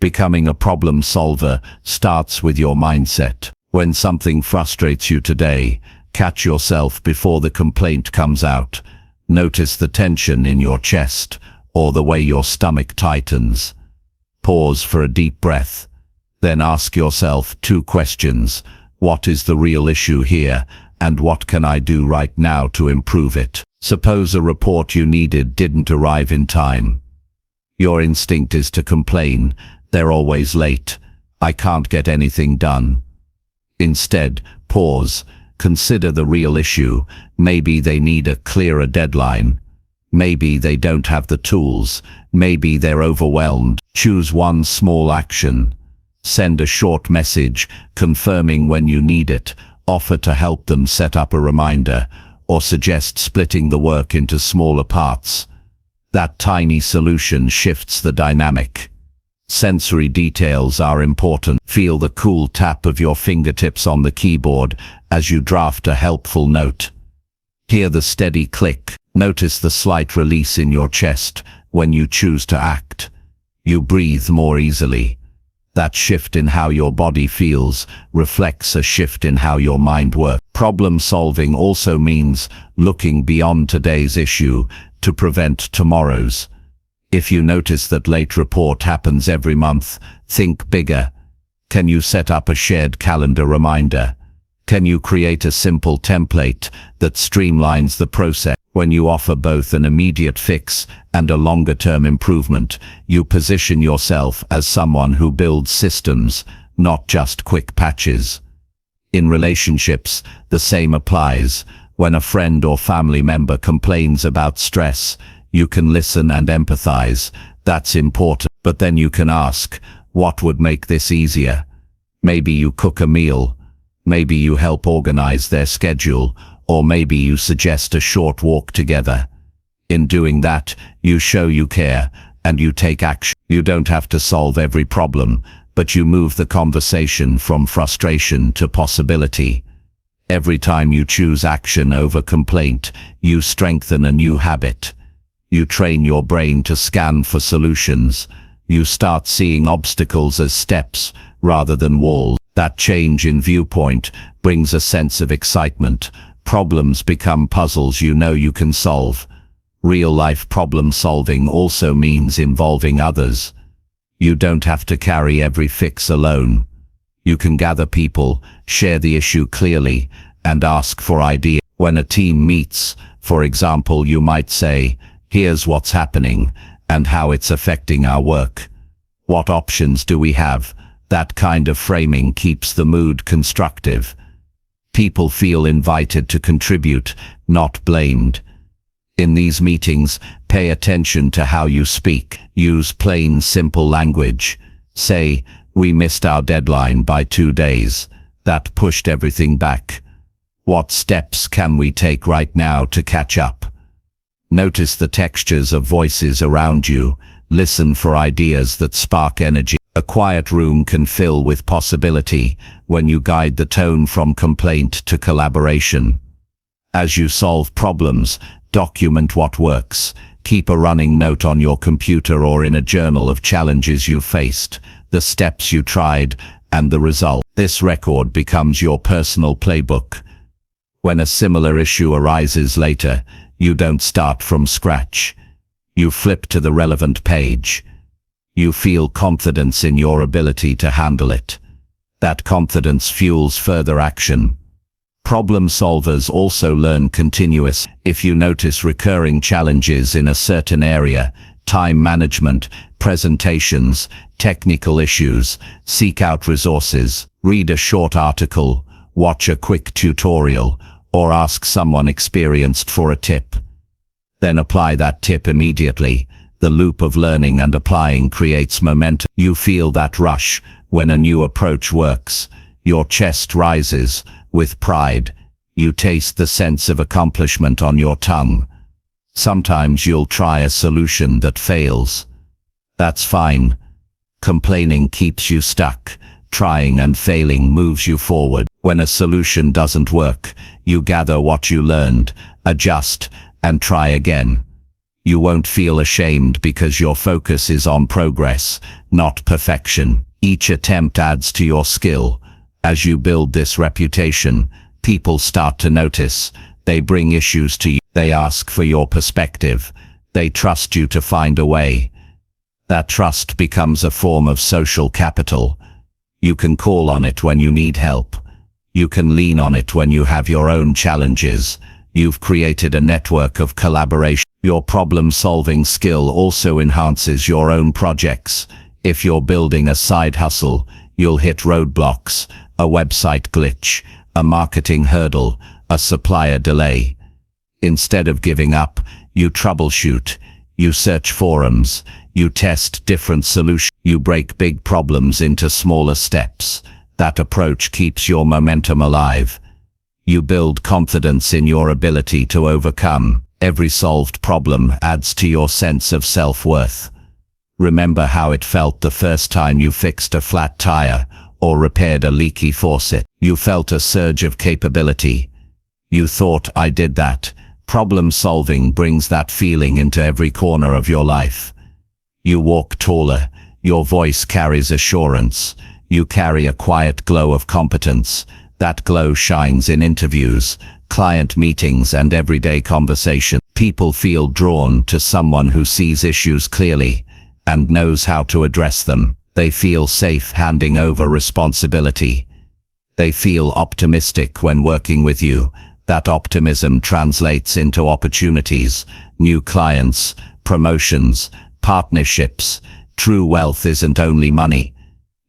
Becoming a problem solver starts with your mindset. When something frustrates you today, catch yourself before the complaint comes out. Notice the tension in your chest or the way your stomach tightens. Pause for a deep breath. Then ask yourself 2 questions. What is the real issue here, and what can I do right now to improve it? Suppose a report you needed didn't arrive in time. Your instinct is to complain. "They're always late. I can't get anything done." Instead, pause. Consider the real issue. Maybe they need a clearer deadline. Maybe they don't have the tools. Maybe they're overwhelmed. Choose one small action. Send a short message confirming when you need it. Offer to help them set up a reminder, or suggest splitting the work into smaller parts. That tiny solution shifts the dynamic. Sensory details are important. Feel the cool tap of your fingertips on the keyboard as you draft a helpful note. Hear the steady click. Notice the slight release in your chest when you choose to act. You breathe more easily. That shift in how your body feels reflects a shift in how your mind works. Problem solving also means looking beyond today's issue to prevent tomorrow's. If you notice that late report happens every month, think bigger. Can you set up a shared calendar reminder? Can you create a simple template that streamlines the process? When you offer both an immediate fix and a longer-term improvement, you position yourself as someone who builds systems, not just quick patches. In relationships, the same applies. When a friend or family member complains about stress, you can listen and empathize. That's important. But then you can ask, what would make this easier? Maybe you cook a meal. Maybe you help organize their schedule, or maybe you suggest a short walk together. In doing that, you show you care, and you take action. You don't have to solve every problem, but you move the conversation from frustration to possibility. Every time you choose action over complaint, you strengthen a new habit. You train your brain to scan for solutions. You start seeing obstacles as steps rather than walls. That change in viewpoint brings a sense of excitement. Problems become puzzles you know you can solve. Real-life problem solving also means involving others. You don't have to carry every fix alone. You can gather people, share the issue clearly, and ask for ideas. When a team meets, for example, you might say, "Here's what's happening, and how it's affecting our work. What options do we have?" That kind of framing keeps the mood constructive. People feel invited to contribute, not blamed. In these meetings, pay attention to how you speak. Use plain, simple language. Say, "We missed our deadline by 2 days. That pushed everything back. What steps can we take right now to catch up?" Notice the textures of voices around you. Listen for ideas that spark energy. A quiet room can fill with possibility when you guide the tone from complaint to collaboration. As you solve problems, document what works. Keep a running note on your computer or in a journal of challenges you faced, the steps you tried, and the result. This record becomes your personal playbook. When a similar issue arises later, you don't start from scratch. You flip to the relevant page. You feel confidence in your ability to handle it. That confidence fuels further action. Problem solvers also learn continuous. If you notice recurring challenges in a certain area, time management, presentations, technical issues, seek out resources, read a short article, watch a quick tutorial, or ask someone experienced for a tip. Then apply that tip immediately. The loop of learning and applying creates momentum. You feel that rush when a new approach works. Your chest rises with pride. You taste the sense of accomplishment on your tongue. Sometimes you'll try a solution that fails. That's fine. Complaining keeps you stuck. Trying and failing moves you forward. When a solution doesn't work, you gather what you learned, adjust, and try again. You won't feel ashamed because your focus is on progress, not perfection. Each attempt adds to your skill. As you build this reputation, people start to notice. They bring issues to you. They ask for your perspective. They trust you to find a way. That trust becomes a form of social capital. You can call on it when you need help. You can lean on it when you have your own challenges. You've created a network of collaboration. Your problem-solving skill also enhances your own projects. If you're building a side hustle, you'll hit roadblocks, a website glitch, a marketing hurdle, a supplier delay. Instead of giving up, you troubleshoot. You search forums. You test different solutions. You break big problems into smaller steps. That approach keeps your momentum alive. You build confidence in your ability to overcome. Every solved problem adds to your sense of self-worth. Remember how it felt the first time you fixed a flat tire or repaired a leaky faucet. You felt a surge of capability. You thought, "I did that." Problem solving brings that feeling into every corner of your life. You walk taller. Your voice carries assurance. You carry a quiet glow of competence. That glow shines in interviews, client meetings, and everyday conversation. People feel drawn to someone who sees issues clearly and knows how to address them. They feel safe handing over responsibility. They feel optimistic when working with you. That optimism translates into opportunities, new clients, promotions, partnerships. True wealth isn't only money.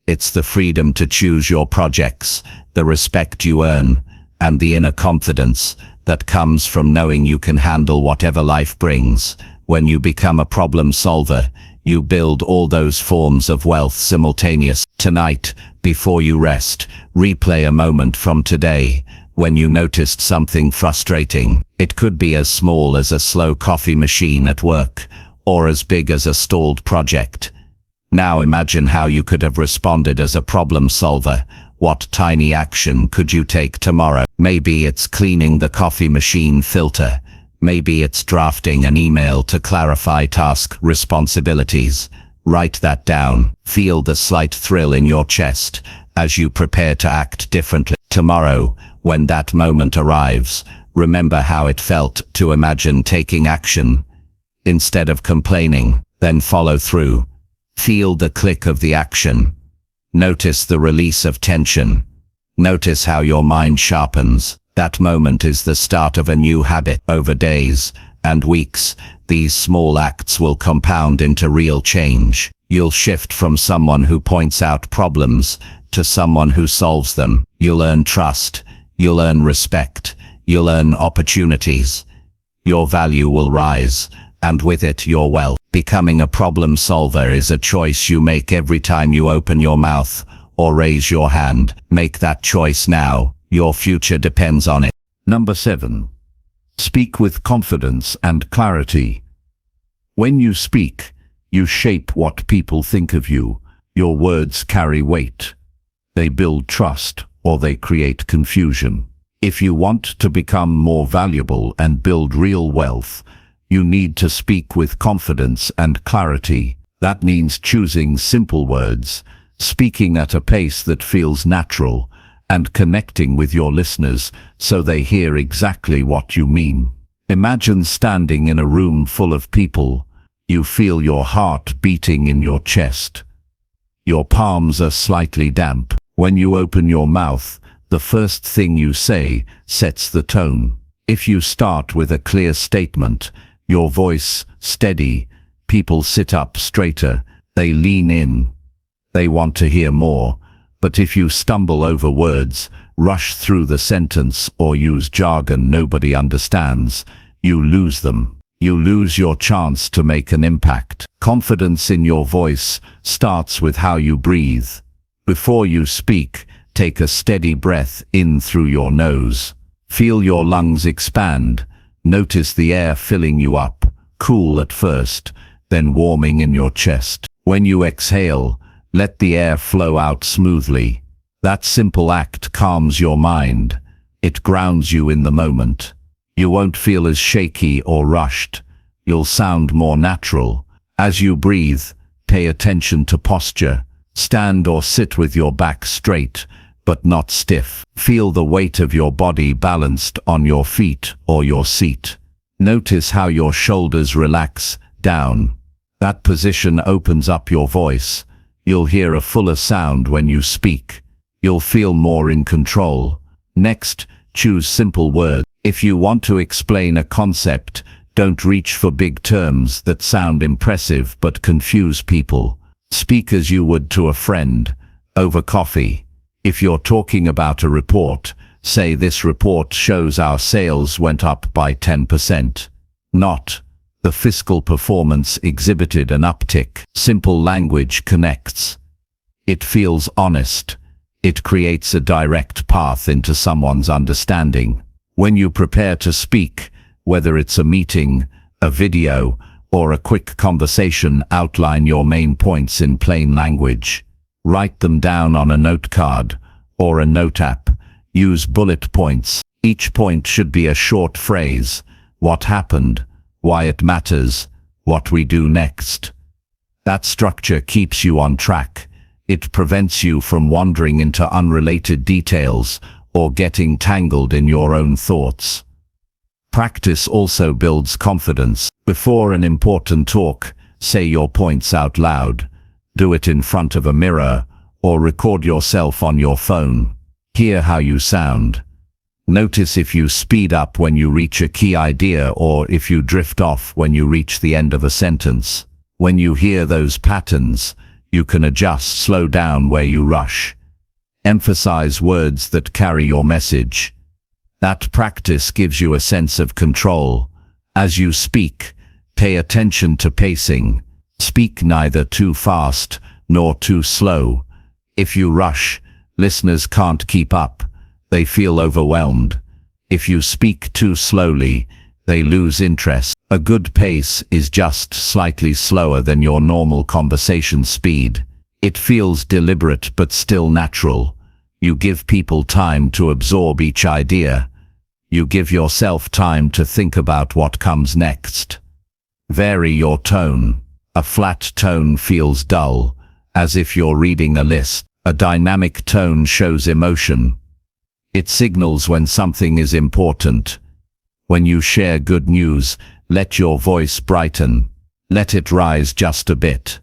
It's the freedom to choose your projects, the respect you earn, and the inner confidence that comes from knowing you can handle whatever life brings. When you become a problem solver, You build all those forms of wealth simultaneously. Tonight, before you rest, replay a moment from today when you noticed something frustrating. It could be as small as a slow coffee machine at work, or as big as a stalled project. Now imagine how you could have responded as a problem solver. What tiny action could you take tomorrow? Maybe it's cleaning the coffee machine filter. Maybe it's drafting an email to clarify task responsibilities. Write that down. Feel the slight thrill in your chest as you prepare to act differently. Tomorrow, when that moment arrives, remember how it felt to imagine taking action. Instead of complaining, then follow through. Feel the click of the action. Notice the release of tension. Notice how your mind sharpens. That moment is the start of a new habit. Over days and weeks, these small acts will compound into real change. You'll shift from someone who points out problems to someone who solves them. You'll earn trust. You'll earn respect. You'll earn opportunities. Your value will rise, and with it your wealth. Becoming a problem solver is a choice you make every time you open your mouth or raise your hand. Make that choice now. Your future depends on it. Number 7. Speak with confidence and clarity. When you speak, you shape what people think of you. Your words carry weight. They build trust, or they create confusion. If you want to become more valuable and build real wealth, you need to speak with confidence and clarity. That means choosing simple words, speaking at a pace that feels natural, and connecting with your listeners so they hear exactly what you mean. Imagine standing in a room full of people. You feel your heart beating in your chest. Your palms are slightly damp. When you open your mouth, the first thing you say sets the tone. If you start with a clear statement, your voice steady, people sit up straighter, they lean in. They want to hear more. But if you stumble over words, rush through the sentence, or use jargon nobody understands, you lose them. You lose your chance to make an impact. Confidence in your voice starts with how you breathe. Before you speak, take a steady breath in through your nose. Feel your lungs expand. Notice the air filling you up, cool at first, then warming in your chest. When you exhale, let the air flow out smoothly. That simple act calms your mind. It grounds you in the moment. You won't feel as shaky or rushed. You'll sound more natural. As you breathe, pay attention to posture. Stand or sit with your back straight, but not stiff. Feel the weight of your body balanced on your feet or your seat. Notice how your shoulders relax down. That position opens up your voice. You'll hear a fuller sound when you speak. You'll feel more in control. Next, choose simple words. If you want to explain a concept, don't reach for big terms that sound impressive but confuse people. Speak as you would to a friend, over coffee. If you're talking about a report, say this report shows our sales went up by 10%. Not, the fiscal performance exhibited an uptick. Simple language connects. It feels honest. It creates a direct path into someone's understanding. When you prepare to speak, whether it's a meeting, a video, or a quick conversation, outline your main points in plain language. Write them down on a note card or a note app. Use bullet points. Each point should be a short phrase. What happened, why it matters, what we do next. That structure keeps you on track. It prevents you from wandering into unrelated details or getting tangled in your own thoughts. Practice also builds confidence. Before an important talk, say your points out loud. Do it in front of a mirror or record yourself on your phone. Hear how you sound. Notice if you speed up when you reach a key idea or if you drift off when you reach the end of a sentence. When you hear those patterns, you can adjust, slow down where you rush. Emphasize words that carry your message. That practice gives you a sense of control. As you speak, pay attention to pacing. Speak neither too fast nor too slow. If you rush, listeners can't keep up. They feel overwhelmed. If you speak too slowly, they lose interest. A good pace is just slightly slower than your normal conversation speed. It feels deliberate but still natural. You give people time to absorb each idea. You give yourself time to think about what comes next. Vary your tone. A flat tone feels dull, as if you're reading a list. A dynamic tone shows emotion. It signals when something is important. When you share good news, let your voice brighten. Let it rise just a bit.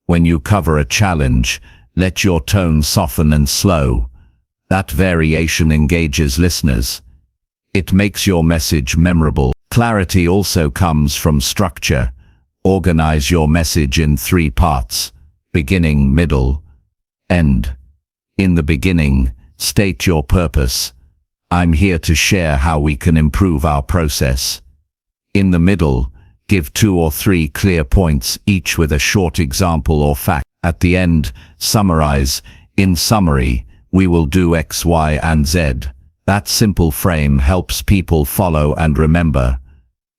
When you cover a challenge, let your tone soften and slow. That variation engages listeners. It makes your message memorable. Clarity also comes from structure. Organize your message in 3 parts: beginning, middle, end. In the beginning, state your purpose. I'm here to share how we can improve our process. In the middle, give 2 or 3 clear points, each with a short example or fact. At the end, summarize. In summary, we will do X, Y, and Z. That simple frame helps people follow and remember.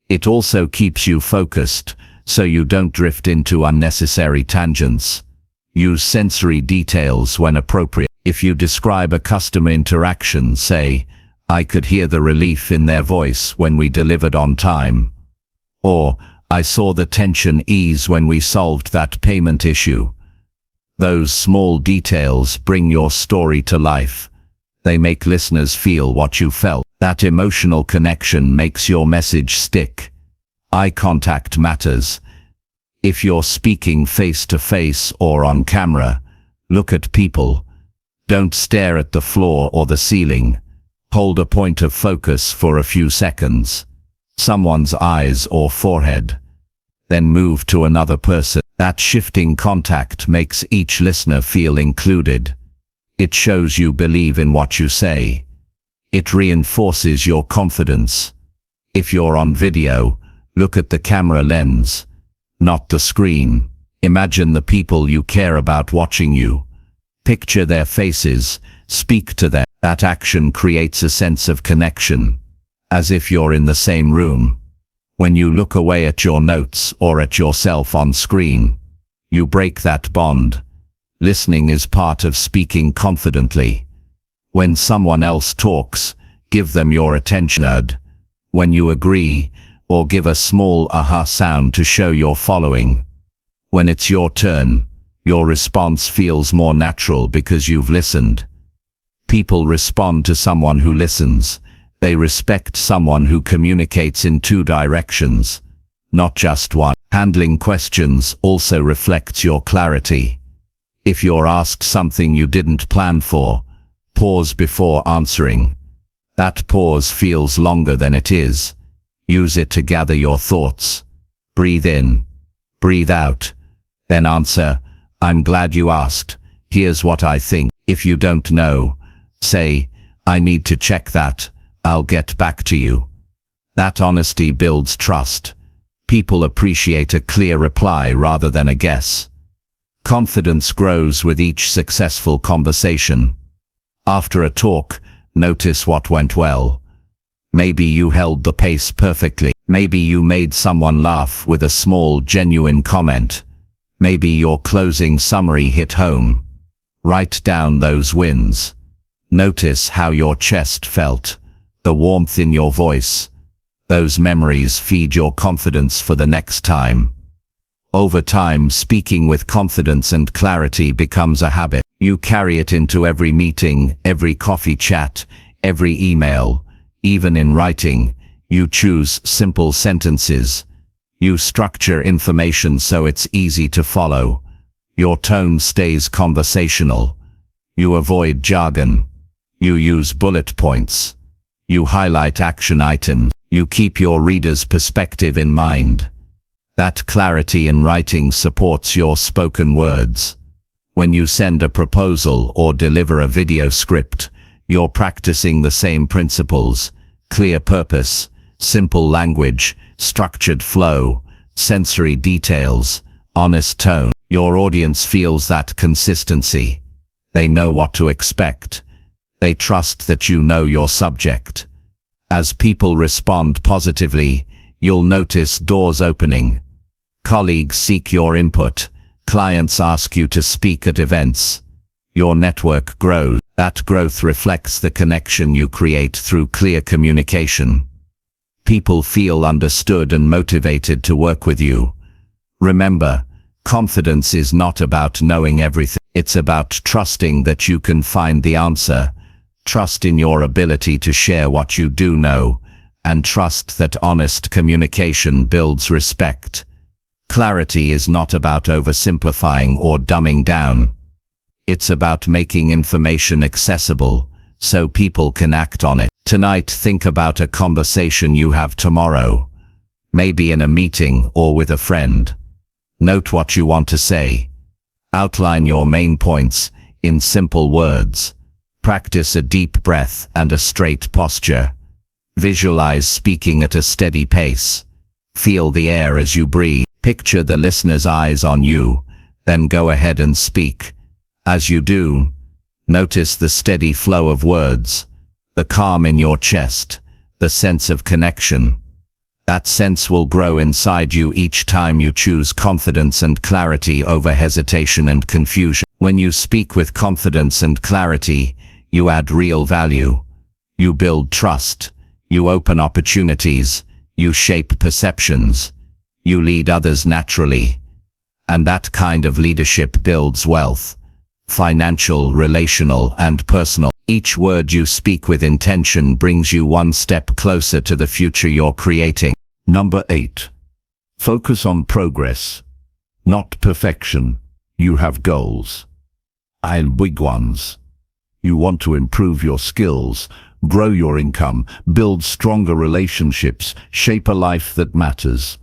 It also keeps you focused, so you don't drift into unnecessary tangents. Use sensory details when appropriate. If you describe a customer interaction, say, "I could hear the relief in their voice when we delivered on time." Or, "I saw the tension ease when we solved that payment issue." Those small details bring your story to life. They make listeners feel what you felt. That emotional connection makes your message stick. Eye contact matters. If you're speaking face to face or on camera, look at people. Don't stare at the floor or the ceiling. Hold a point of focus for a few seconds. Someone's eyes or forehead. Then move to another person. That shifting contact makes each listener feel included. It shows you believe in what you say. It reinforces your confidence. If you're on video, look at the camera lens, not the screen. Imagine the people you care about watching you. Picture their faces, speak to them. That action creates a sense of connection, as if you're in the same room. When you look away at your notes or at yourself on screen, you break that bond. Listening is part of speaking confidently. When someone else talks, give them your attention. When you agree, or give a small aha sound to show you're following. When it's your turn, your response feels more natural because you've listened. People respond to someone who listens. They respect someone who communicates in 2 directions, not just one. Handling questions also reflects your clarity. If you're asked something you didn't plan for, pause before answering. That pause feels longer than it is. Use it to gather your thoughts. Breathe in, breathe out, then answer, "I'm glad you asked. Here's what I think." If you don't know, say, "I need to check that. I'll get back to you." That honesty builds trust. People appreciate a clear reply rather than a guess. Confidence grows with each successful conversation. After a talk, notice what went well. Maybe you held the pace perfectly. Maybe you made someone laugh with a small, genuine comment. Maybe your closing summary hit home. Write down those wins. Notice how your chest felt, the warmth in your voice. Those memories feed your confidence for the next time. Over time, speaking with confidence and clarity becomes a habit. You carry it into every meeting, every coffee chat, every email. Even in writing, you choose simple sentences. You structure information so it's easy to follow. Your tone stays conversational. You avoid jargon. You use bullet points. You highlight action items. You keep your reader's perspective in mind. That clarity in writing supports your spoken words. When you send a proposal or deliver a video script, you're practicing the same principles: clear purpose, simple language, structured flow, sensory details, honest tone. Your audience feels that consistency. They know what to expect. They trust that you know your subject. As people respond positively, you'll notice doors opening. Colleagues seek your input. Clients ask you to speak at events. Your network grows. That growth reflects the connection you create through clear communication. People feel understood and motivated to work with you. Remember, confidence is not about knowing everything. It's about trusting that you can find the answer. Trust in your ability to share what you do know, and trust that honest communication builds respect. Clarity is not about oversimplifying or dumbing down. It's about making information accessible, so people can act on it. Tonight, think about a conversation you have tomorrow, maybe in a meeting or with a friend. Note what you want to say. Outline your main points in simple words. Practice a deep breath and a straight posture. Visualize speaking at a steady pace. Feel the air as you breathe. Picture the listener's eyes on you, then go ahead and speak. As you do, notice the steady flow of words, the calm in your chest, the sense of connection. That sense will grow inside you each time you choose confidence and clarity over hesitation and confusion. When you speak with confidence and clarity, you add real value. You build trust. You open opportunities. You shape perceptions. You lead others naturally. And that kind of leadership builds wealth. Financial, relational, and personal. Each word you speak with intention brings you one step closer to the future you're creating. Number 8. Focus on progress, not perfection. You have goals, and big ones. You want to improve your skills, grow your income, build stronger relationships, shape a life that matters.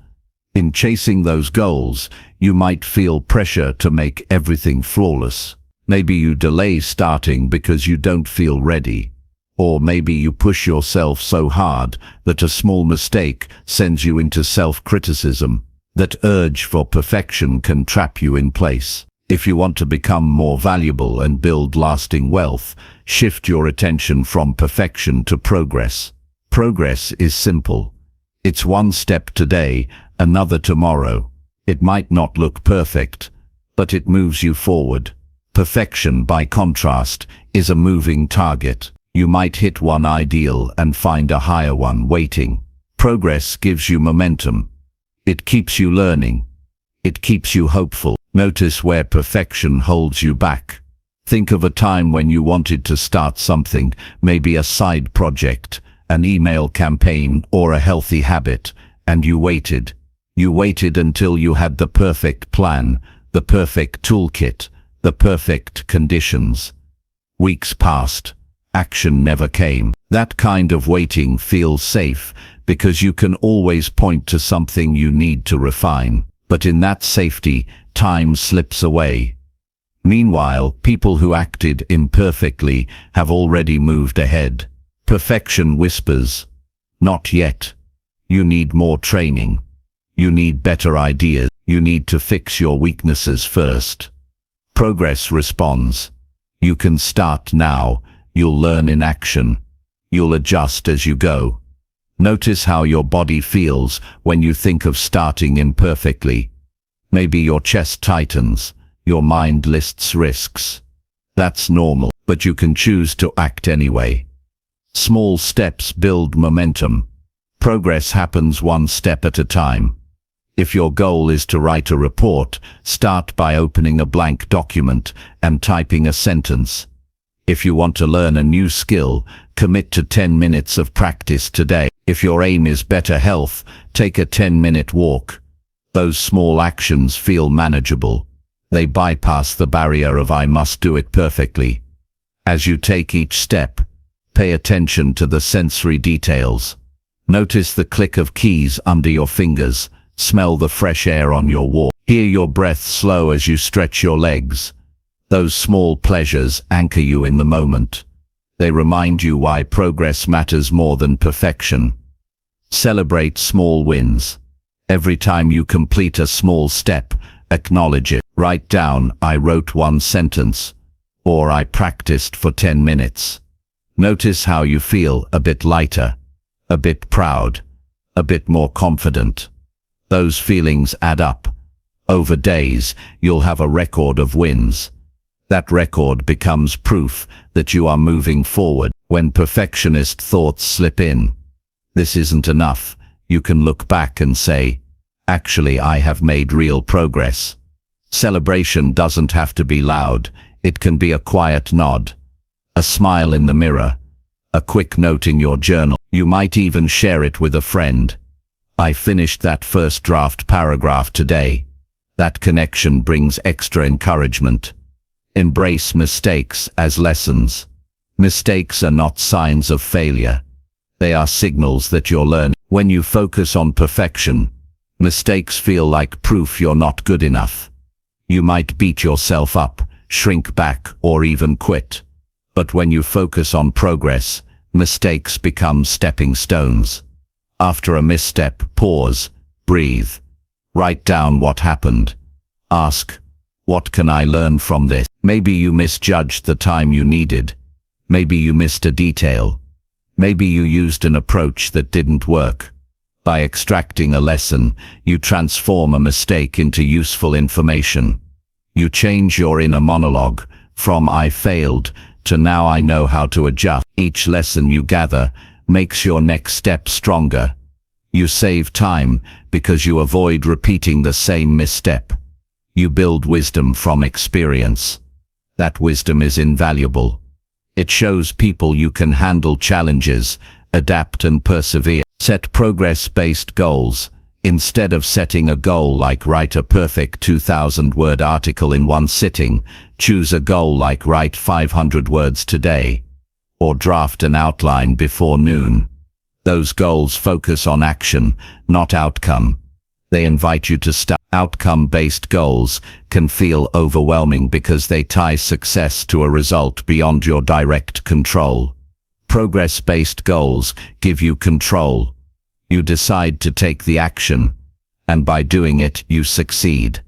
In chasing those goals, you might feel pressure to make everything flawless. Maybe you delay starting because you don't feel ready. Or maybe you push yourself so hard that a small mistake sends you into self-criticism. That urge for perfection can trap you in place. If you want to become more valuable and build lasting wealth, shift your attention from perfection to progress. Progress is simple. It's one step today, another tomorrow. It might not look perfect, but it moves you forward. Perfection, by contrast, is a moving target. You might hit one ideal and find a higher one waiting. Progress gives you momentum. It keeps you learning. It keeps you hopeful. Notice where perfection holds you back. Think of a time when you wanted to start something, maybe a side project, an email campaign, or a healthy habit, and you waited. You waited until you had the perfect plan, the perfect toolkit, the perfect conditions. Weeks passed. Action never came. That kind of waiting feels safe because you can always point to something you need to refine. But in that safety, time slips away. Meanwhile, people who acted imperfectly have already moved ahead. Perfection whispers, "Not yet. You need more training. You need better ideas. You need to fix your weaknesses first." Progress responds, "You can start now. You'll learn in action. You'll adjust as you go." Notice how your body feels when you think of starting imperfectly. Maybe your chest tightens, your mind lists risks. That's normal, but you can choose to act anyway. Small steps build momentum. Progress happens one step at a time. If your goal is to write a report, start by opening a blank document and typing a sentence. If you want to learn a new skill, commit to 10 minutes of practice today. If your aim is better health, take a 10-minute walk. Those small actions feel manageable. They bypass the barrier of "I must do it perfectly." As you take each step, pay attention to the sensory details. Notice the click of keys under your fingers. Smell the fresh air on your walk. Hear your breath slow as you stretch your legs. Those small pleasures anchor you in the moment. They remind you why progress matters more than perfection. Celebrate small wins. Every time you complete a small step, Acknowledge it. Write down, I wrote one sentence, or I practiced for 10 minutes. Notice how you feel, a bit lighter, a bit proud, a bit more confident. Those feelings add up. Over days, you'll have a record of wins. That record becomes proof that you are moving forward. When perfectionist thoughts slip in, this isn't enough, you can look back and say, actually, I have made real progress. Celebration doesn't have to be loud. It can be a quiet nod, a smile in the mirror, a quick note in your journal. You might even share it with a friend. I finished that first draft paragraph today. That connection brings extra encouragement. Embrace mistakes as lessons. Mistakes are not signs of failure. They are signals that you're learning. When you focus on perfection, mistakes feel like proof you're not good enough. You might beat yourself up, shrink back, or even quit. But when you focus on progress, mistakes become stepping stones. After a misstep, pause, breathe. Write down what happened. Ask, what can I learn from this? Maybe you misjudged the time you needed. Maybe you missed a detail. Maybe you used an approach that didn't work. By extracting a lesson, you transform a mistake into useful information. You change your inner monologue from "I failed" to "Now I know how to adjust." Each lesson you gather makes your next step stronger. You save time because you avoid repeating the same misstep. You build wisdom from experience. That wisdom is invaluable. It shows people you can handle challenges, adapt and persevere. Set progress-based goals. Instead of setting a goal like write a perfect 2,000-word article in one sitting, choose a goal like write 500 words today, or draft an outline before noon. Those goals focus on action, not outcome. They invite you to start. Outcome-based goals can feel overwhelming because they tie success to a result beyond your direct control. Progress-based goals give you control. You decide to take the action, and by doing it, you succeed.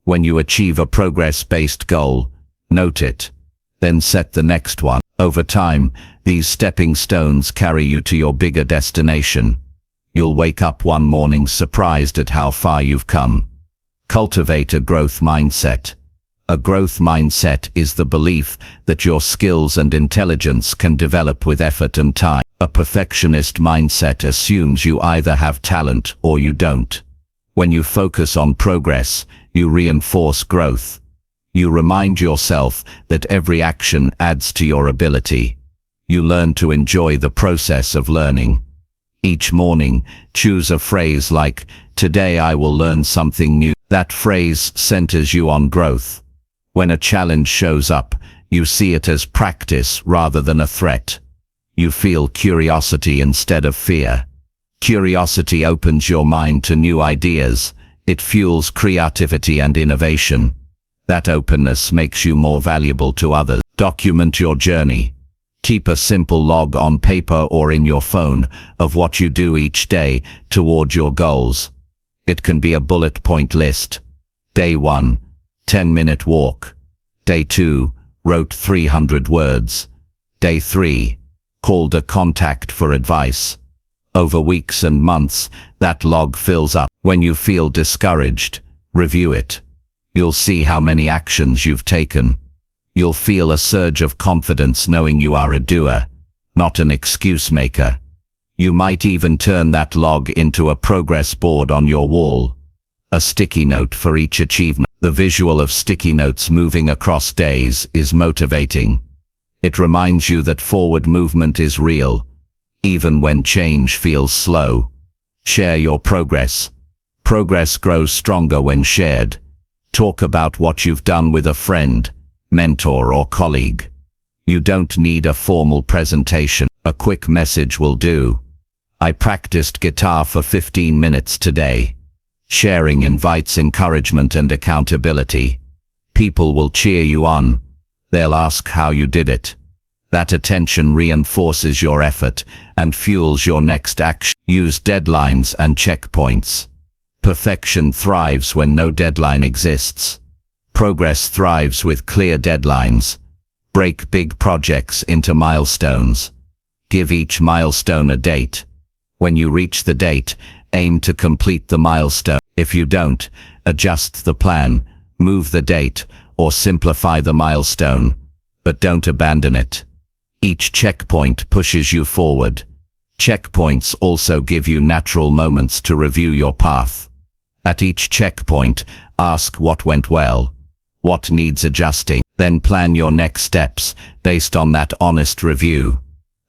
When you achieve a progress-based goal, note it, then set the next one. Over time, these stepping stones carry you to your bigger destination. You'll wake up one morning surprised at how far you've come. Cultivate a growth mindset. A growth mindset is the belief that your skills and intelligence can develop with effort and time. A perfectionist mindset assumes you either have talent or you don't. When you focus on progress, you reinforce growth. You remind yourself that every action adds to your ability. You learn to enjoy the process of learning. Each morning, choose a phrase like, "Today I will learn something new." That phrase centers you on growth. When a challenge shows up, you see it as practice rather than a threat. You feel curiosity instead of fear. Curiosity opens your mind to new ideas. It fuels creativity and innovation. That openness makes you more valuable to others. Document your journey. Keep a simple log on paper or in your phone of what you do each day toward your goals. It can be a bullet point list. Day 1, 10-minute walk. Day 2, wrote 300 words. Day 3, called a contact for advice. Over weeks and months, that log fills up. When you feel discouraged, review it. You'll see how many actions you've taken. You'll feel a surge of confidence knowing you are a doer, not an excuse maker. You might even turn that log into a progress board on your wall. A sticky note for each achievement. The visual of sticky notes moving across days is motivating. It reminds you that forward movement is real, even when change feels slow. Share your progress. Progress grows stronger when shared. Talk about what you've done with a friend, mentor, or colleague. You don't need a formal presentation. A quick message will do. I practiced guitar for 15 minutes today. Sharing invites encouragement and accountability. People will cheer you on. They'll ask how you did it. That attention reinforces your effort and fuels your next action. Use deadlines and checkpoints. Perfection thrives when no deadline exists. Progress thrives with clear deadlines. Break big projects into milestones. Give each milestone a date. When you reach the date, aim to complete the milestone. If you don't, adjust the plan, move the date, or simplify the milestone. But don't abandon it. Each checkpoint pushes you forward. Checkpoints also give you natural moments to review your path. At each checkpoint, ask what went well, what needs adjusting, then plan your next steps based on that honest review.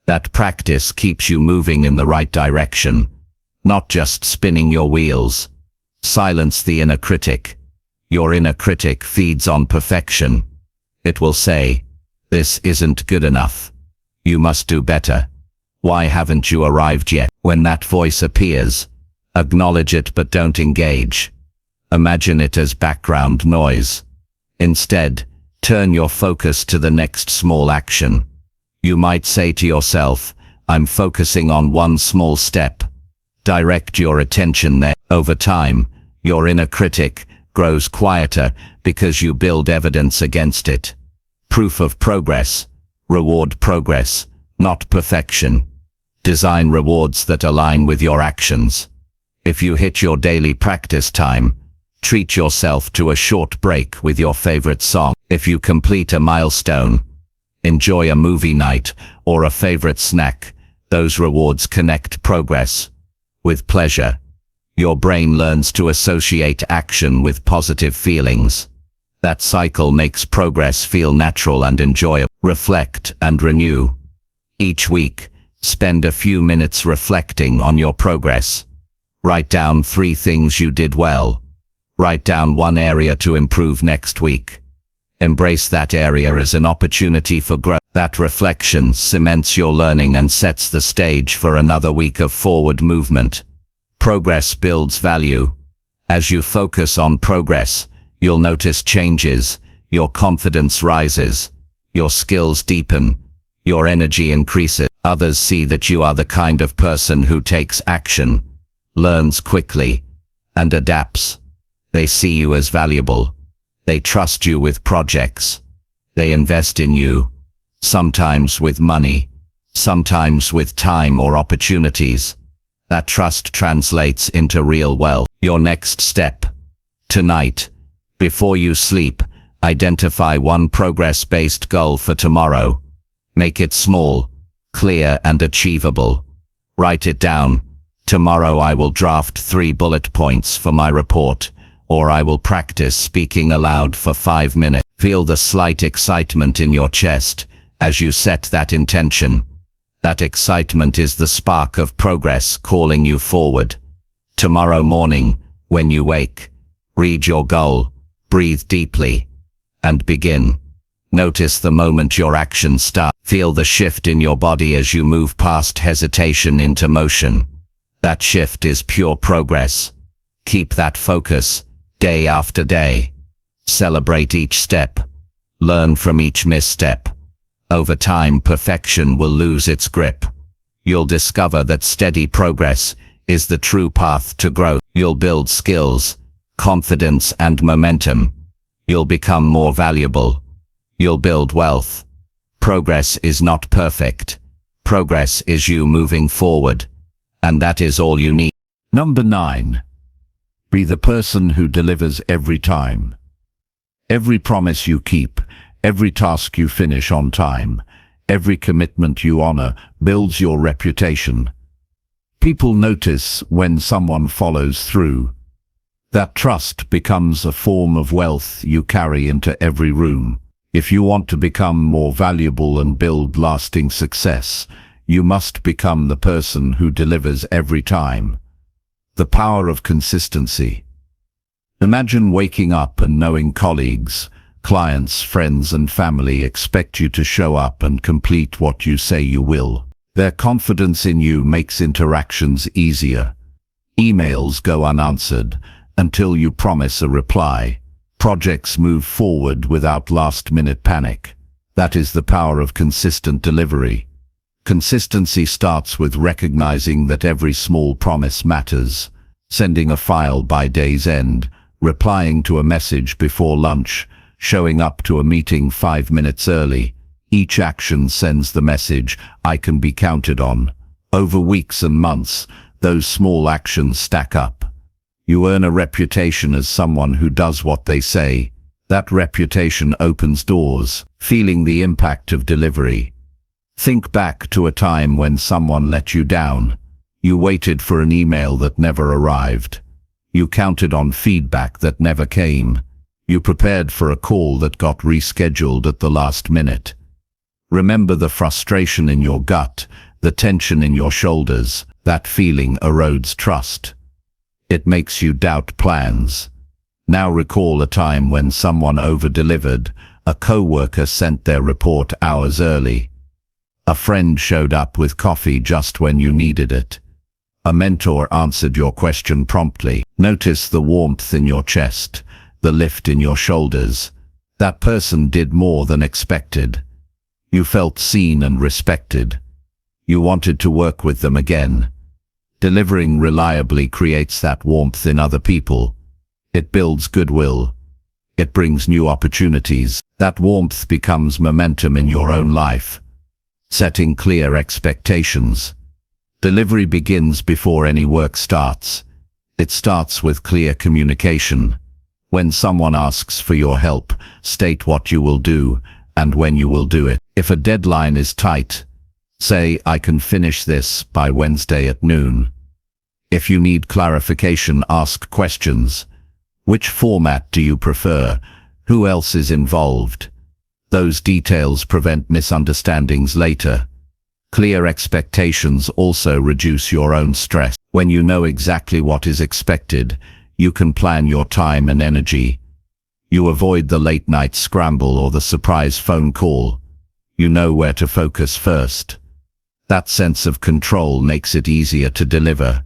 That practice keeps you moving in the right direction, not just spinning your wheels. Silence the inner critic. Your inner critic feeds on perfection. It will say, "This isn't good enough. You must do better. Why haven't you arrived yet?" When that voice appears, acknowledge it but don't engage. Imagine it as background noise. Instead, turn your focus to the next small action. You might say to yourself, "I'm focusing on one small step." Direct your attention there. Over time, your inner critic grows quieter because you build evidence against it. Proof of progress. Reward progress, not perfection. Design rewards that align with your actions. If you hit your daily practice time, treat yourself to a short break with your favorite song. If you complete a milestone, enjoy a movie night or a favorite snack. Those rewards connect progress with pleasure. Your brain learns to associate action with positive feelings. That cycle makes progress feel natural and enjoyable. Reflect and renew. Each week, spend a few minutes reflecting on your progress. Write down 3 things you did well. Write down 1 area to improve next week. Embrace that area as an opportunity for growth. That reflection cements your learning and sets the stage for another week of forward movement. Progress builds value. As you focus on progress, you'll notice changes. Your confidence rises. Your skills deepen. Your energy increases. Others see that you are the kind of person who takes action, learns quickly, and adapts. They see you as valuable. They trust you with projects. They invest in you, sometimes with money, sometimes with time or opportunities. That trust translates into real wealth. Your next step. Tonight, before you sleep, identify 1 progress-based goal for tomorrow. Make it small, clear and achievable. Write it down. Tomorrow I will draft 3 bullet points for my report, or I will practice speaking aloud for 5 minutes. Feel the slight excitement in your chest as you set that intention. That excitement is the spark of progress calling you forward. Tomorrow morning, when you wake, read your goal, breathe deeply, and begin. Notice the moment your actions start. Feel the shift in your body as you move past hesitation into motion. That shift is pure progress. Keep that focus, day after day. Celebrate each step. Learn from each misstep. Over time, perfection will lose its grip. You'll discover that steady progress is the true path to growth. You'll build skills, confidence, and momentum. You'll become more valuable. You'll build wealth. Progress is not perfect. Progress is you moving forward. And that is all you need. Number 9. Be the person who delivers every time. Every promise you keep, every task you finish on time, every commitment you honor builds your reputation. People notice when someone follows through. That trust becomes a form of wealth you carry into every room. If you want to become more valuable and build lasting success, you must become the person who delivers every time. The power of consistency. Imagine waking up and knowing colleagues, clients, friends, and family expect you to show up and complete what you say you will. Their confidence in you makes interactions easier. Emails go unanswered until you promise a reply. Projects move forward without last-minute panic. That is the power of consistent delivery. Consistency starts with recognizing that every small promise matters. sending a file by day's end, replying to a message before lunch, showing up to a meeting 5 minutes early. Each action sends the message, I can be counted on. Over weeks and months, those small actions stack up. You earn a reputation as someone who does what they say. That reputation opens doors, feeling the impact of delivery. Think back to a time when someone let you down. You waited for an email that never arrived. You counted on feedback that never came. You prepared for a call that got rescheduled at the last minute. Remember the frustration in your gut, the tension in your shoulders. That feeling erodes trust. It makes you doubt plans. Now recall a time when someone over-delivered. A coworker sent their report hours early. A friend showed up with coffee just when you needed it. A mentor answered your question promptly. Notice the warmth in your chest, the lift in your shoulders. That person did more than expected. You felt seen and respected. You wanted to work with them again. Delivering reliably creates that warmth in other people. It builds goodwill. It brings new opportunities. That warmth becomes momentum in your own life. Setting clear expectations. Delivery begins before any work starts. It starts with clear communication. When someone asks for your help, state what you will do and when you will do it. If a deadline is tight, say, I can finish this by Wednesday at noon. If you need clarification, ask questions. Which format do you prefer? Who else is involved? Those details prevent misunderstandings later. Clear expectations also reduce your own stress. When you know exactly what is expected, you can plan your time and energy. You avoid the late-night scramble or the surprise phone call. You know where to focus first. That sense of control makes it easier to deliver.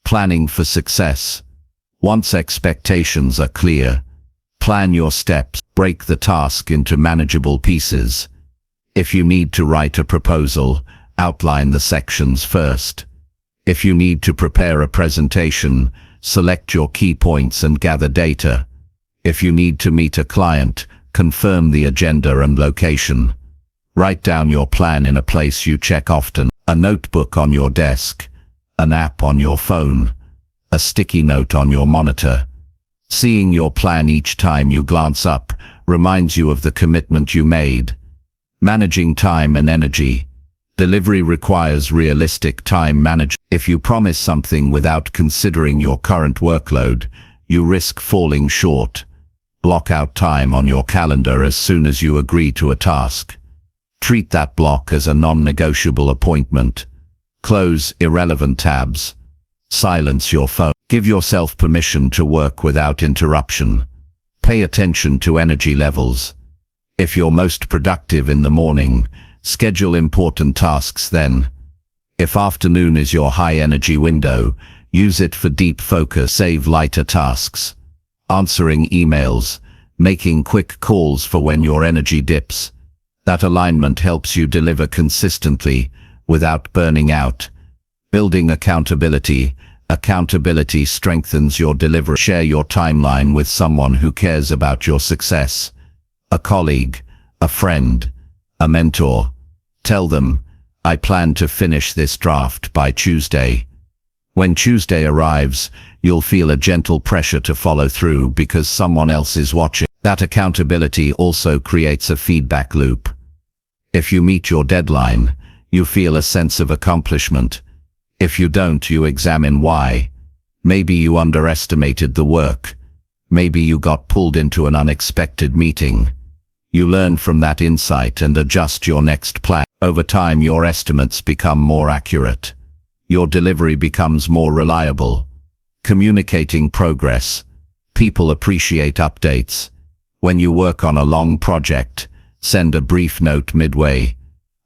Planning for success. Once expectations are clear, plan your steps. Break the task into manageable pieces. If you need to write a proposal, outline the sections first. If you need to prepare a presentation, select your key points and gather data. If you need to meet a client, confirm the agenda and location. Write down your plan in a place you check often. A notebook on your desk, an app on your phone, a sticky note on your monitor. Seeing your plan each time you glance up reminds you of the commitment you made. Managing time and energy. Delivery requires realistic time management. If you promise something without considering your current workload, you risk falling short. Block out time on your calendar as soon as you agree to a task. Treat that block as a non-negotiable appointment. Close irrelevant tabs. Silence your phone. Give yourself permission to work without interruption. Pay attention to energy levels. If you're most productive in the morning, schedule important tasks then. If afternoon is your high-energy window, use it for deep focus. Save lighter tasks. Answering emails, making quick calls for when your energy dips. That alignment helps you deliver consistently without burning out. Building accountability. Accountability strengthens your delivery. Share your timeline with someone who cares about your success. A colleague, a friend, a mentor. Tell them, I plan to finish this draft by Tuesday. When Tuesday arrives, you'll feel a gentle pressure to follow through because someone else is watching. That accountability also creates a feedback loop. If you meet your deadline, you feel a sense of accomplishment. If you don't, you examine why. Maybe you underestimated the work. Maybe you got pulled into an unexpected meeting. You learn from that insight and adjust your next plan. Over time, your estimates become more accurate. Your delivery becomes more reliable. Communicating progress. People appreciate updates. When you work on a long project, send a brief note midway.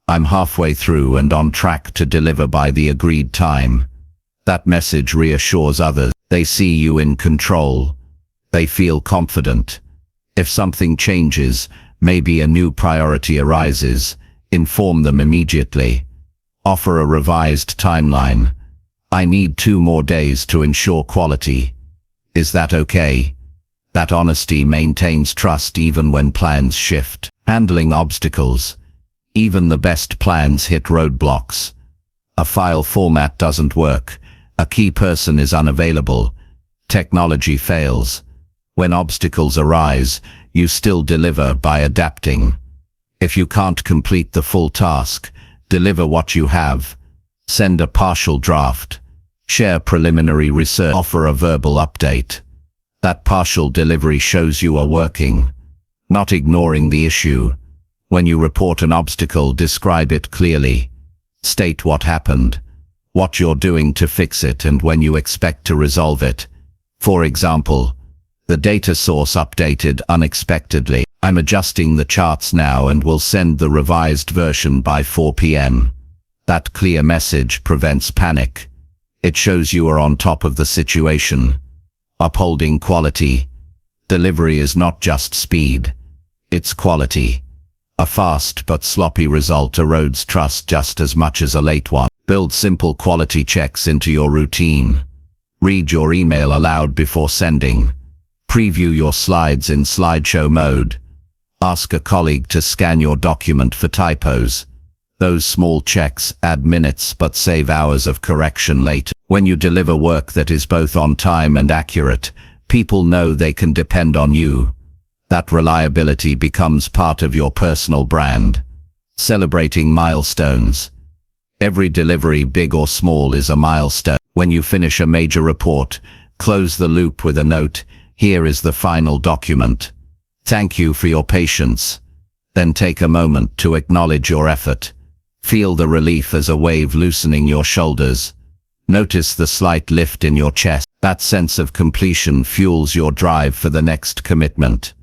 I'm halfway through and on track to deliver by the agreed time. That message reassures others. They see you in control. They feel confident. If something changes, maybe a new priority arises, inform them immediately. Offer a revised timeline. I need 2 more days to ensure quality. Is that okay? That honesty maintains trust even when plans shift. Handling obstacles. Even the best plans hit roadblocks. A file format doesn't work. A key person is unavailable. Technology fails. When obstacles arise, you still deliver by adapting. If you can't complete the full task, deliver what you have. Send a partial draft. Share preliminary research. Offer a verbal update. That partial delivery shows you are working, not ignoring the issue. When you report an obstacle, describe it clearly. State what happened, what you're doing to fix it, and when you expect to resolve it. For example, the data source updated unexpectedly. I'm adjusting the charts now and will send the revised version by 4 p.m. That clear message prevents panic. It shows you are on top of the situation. Upholding quality. Delivery is not just speed. It's quality. A fast but sloppy result erodes trust just as much as a late one. Build simple quality checks into your routine. Read your email aloud before sending. Preview your slides in slideshow mode. Ask a colleague to scan your document for typos. Those small checks add minutes but save hours of correction later. When you deliver work that is both on time and accurate, people know they can depend on you. That reliability becomes part of your personal brand. Celebrating milestones. Every delivery, big or small, is a milestone. When you finish a major report, close the loop with a note. Here is the final document. Thank you for your patience. Then take a moment to acknowledge your effort. Feel the relief as a wave loosening your shoulders. Notice the slight lift in your chest. That sense of completion fuels your drive for the next commitment.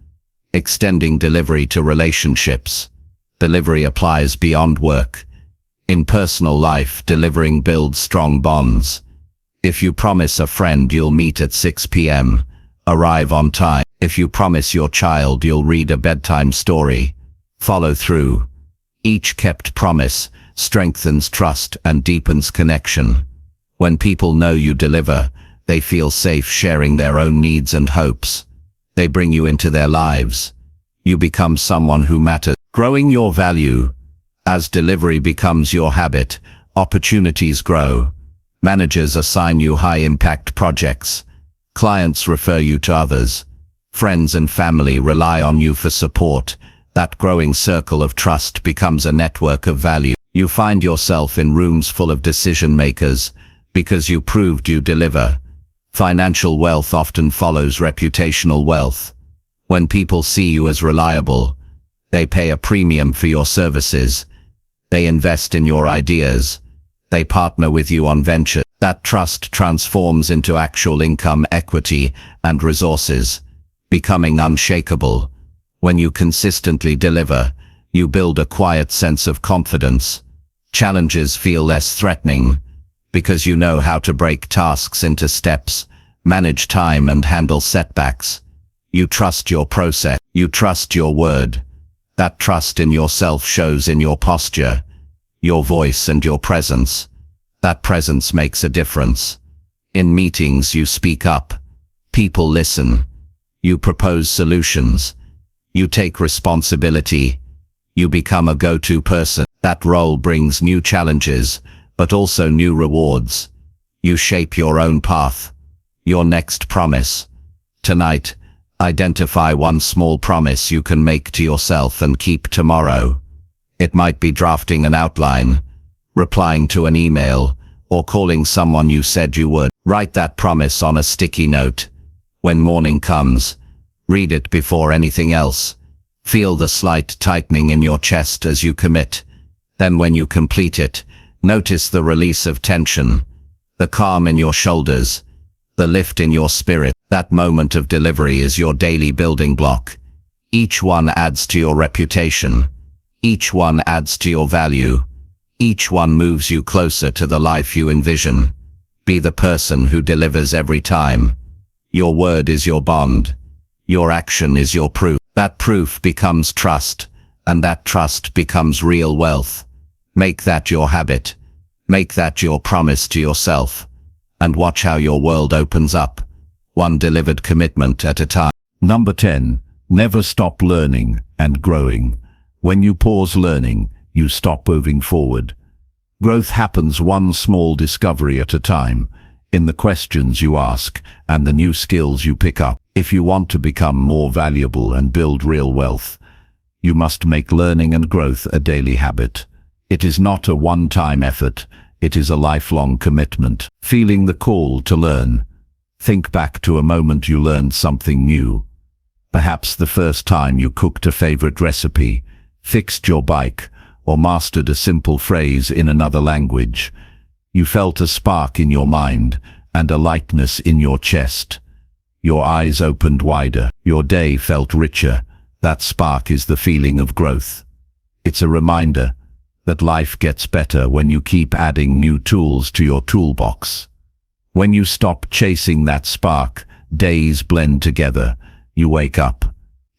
Extending delivery to relationships. Delivery applies beyond work. In personal life, delivering builds strong bonds. If you promise a friend you'll meet at 6 p.m., arrive on time. If you promise your child you'll read a bedtime story, follow through. Each kept promise strengthens trust and deepens connection. When people know you deliver, they feel safe sharing their own needs and hopes. They bring you into their lives. You become someone who matters. Growing your value. As delivery becomes your habit, opportunities grow. Managers assign you high-impact projects. Clients refer you to others. Friends and family rely on you for support. That growing circle of trust becomes a network of value. You find yourself in rooms full of decision makers because you proved you deliver. Financial wealth often follows reputational wealth. When people see you as reliable, they pay a premium for your services. They invest in your ideas. They partner with you on ventures. That trust transforms into actual income, equity, and resources, becoming unshakable. When you consistently deliver, you build a quiet sense of confidence. Challenges feel less threatening because you know how to break tasks into steps, manage time, and handle setbacks. You trust your process. You trust your word. That trust in yourself shows in your posture, your voice, and your presence. That presence makes a difference. In meetings, you speak up. People listen. You propose solutions. You take responsibility. You become a go-to person. That role brings new challenges, but also new rewards. You shape your own path. Your next promise. Tonight, identify one small promise you can make to yourself and keep tomorrow. It might be drafting an outline, replying to an email, or calling someone you said you would. Write that promise on a sticky note. When morning comes, read it before anything else. Feel the slight tightening in your chest as you commit. Then when you complete it, notice the release of tension, the calm in your shoulders, the lift in your spirit. That moment of delivery is your daily building block. Each one adds to your reputation. Each one adds to your value. Each one moves you closer to the life you envision. Be the person who delivers every time. Your word is your bond. Your action is your proof. That proof becomes trust, and that trust becomes real wealth. Make that your habit. Make that your promise to yourself. and watch how your world opens up, one delivered commitment at a time. Number 10. Never stop learning and growing. When you pause learning, you stop moving forward. Growth happens one small discovery at a time, in the questions you ask and the new skills you pick up. If you want to become more valuable and build real wealth, you must make learning and growth a daily habit. It is not a one-time effort, it is a lifelong commitment. Feeling the call to learn. Think back to a moment you learned something new. Perhaps the first time you cooked a favorite recipe, fixed your bike, or mastered a simple phrase in another language. You felt a spark in your mind and a lightness in your chest. Your eyes opened wider. Your day felt richer. That spark is the feeling of growth. It's a reminder that life gets better when you keep adding new tools to your toolbox. When you stop chasing that spark, days blend together. You wake up,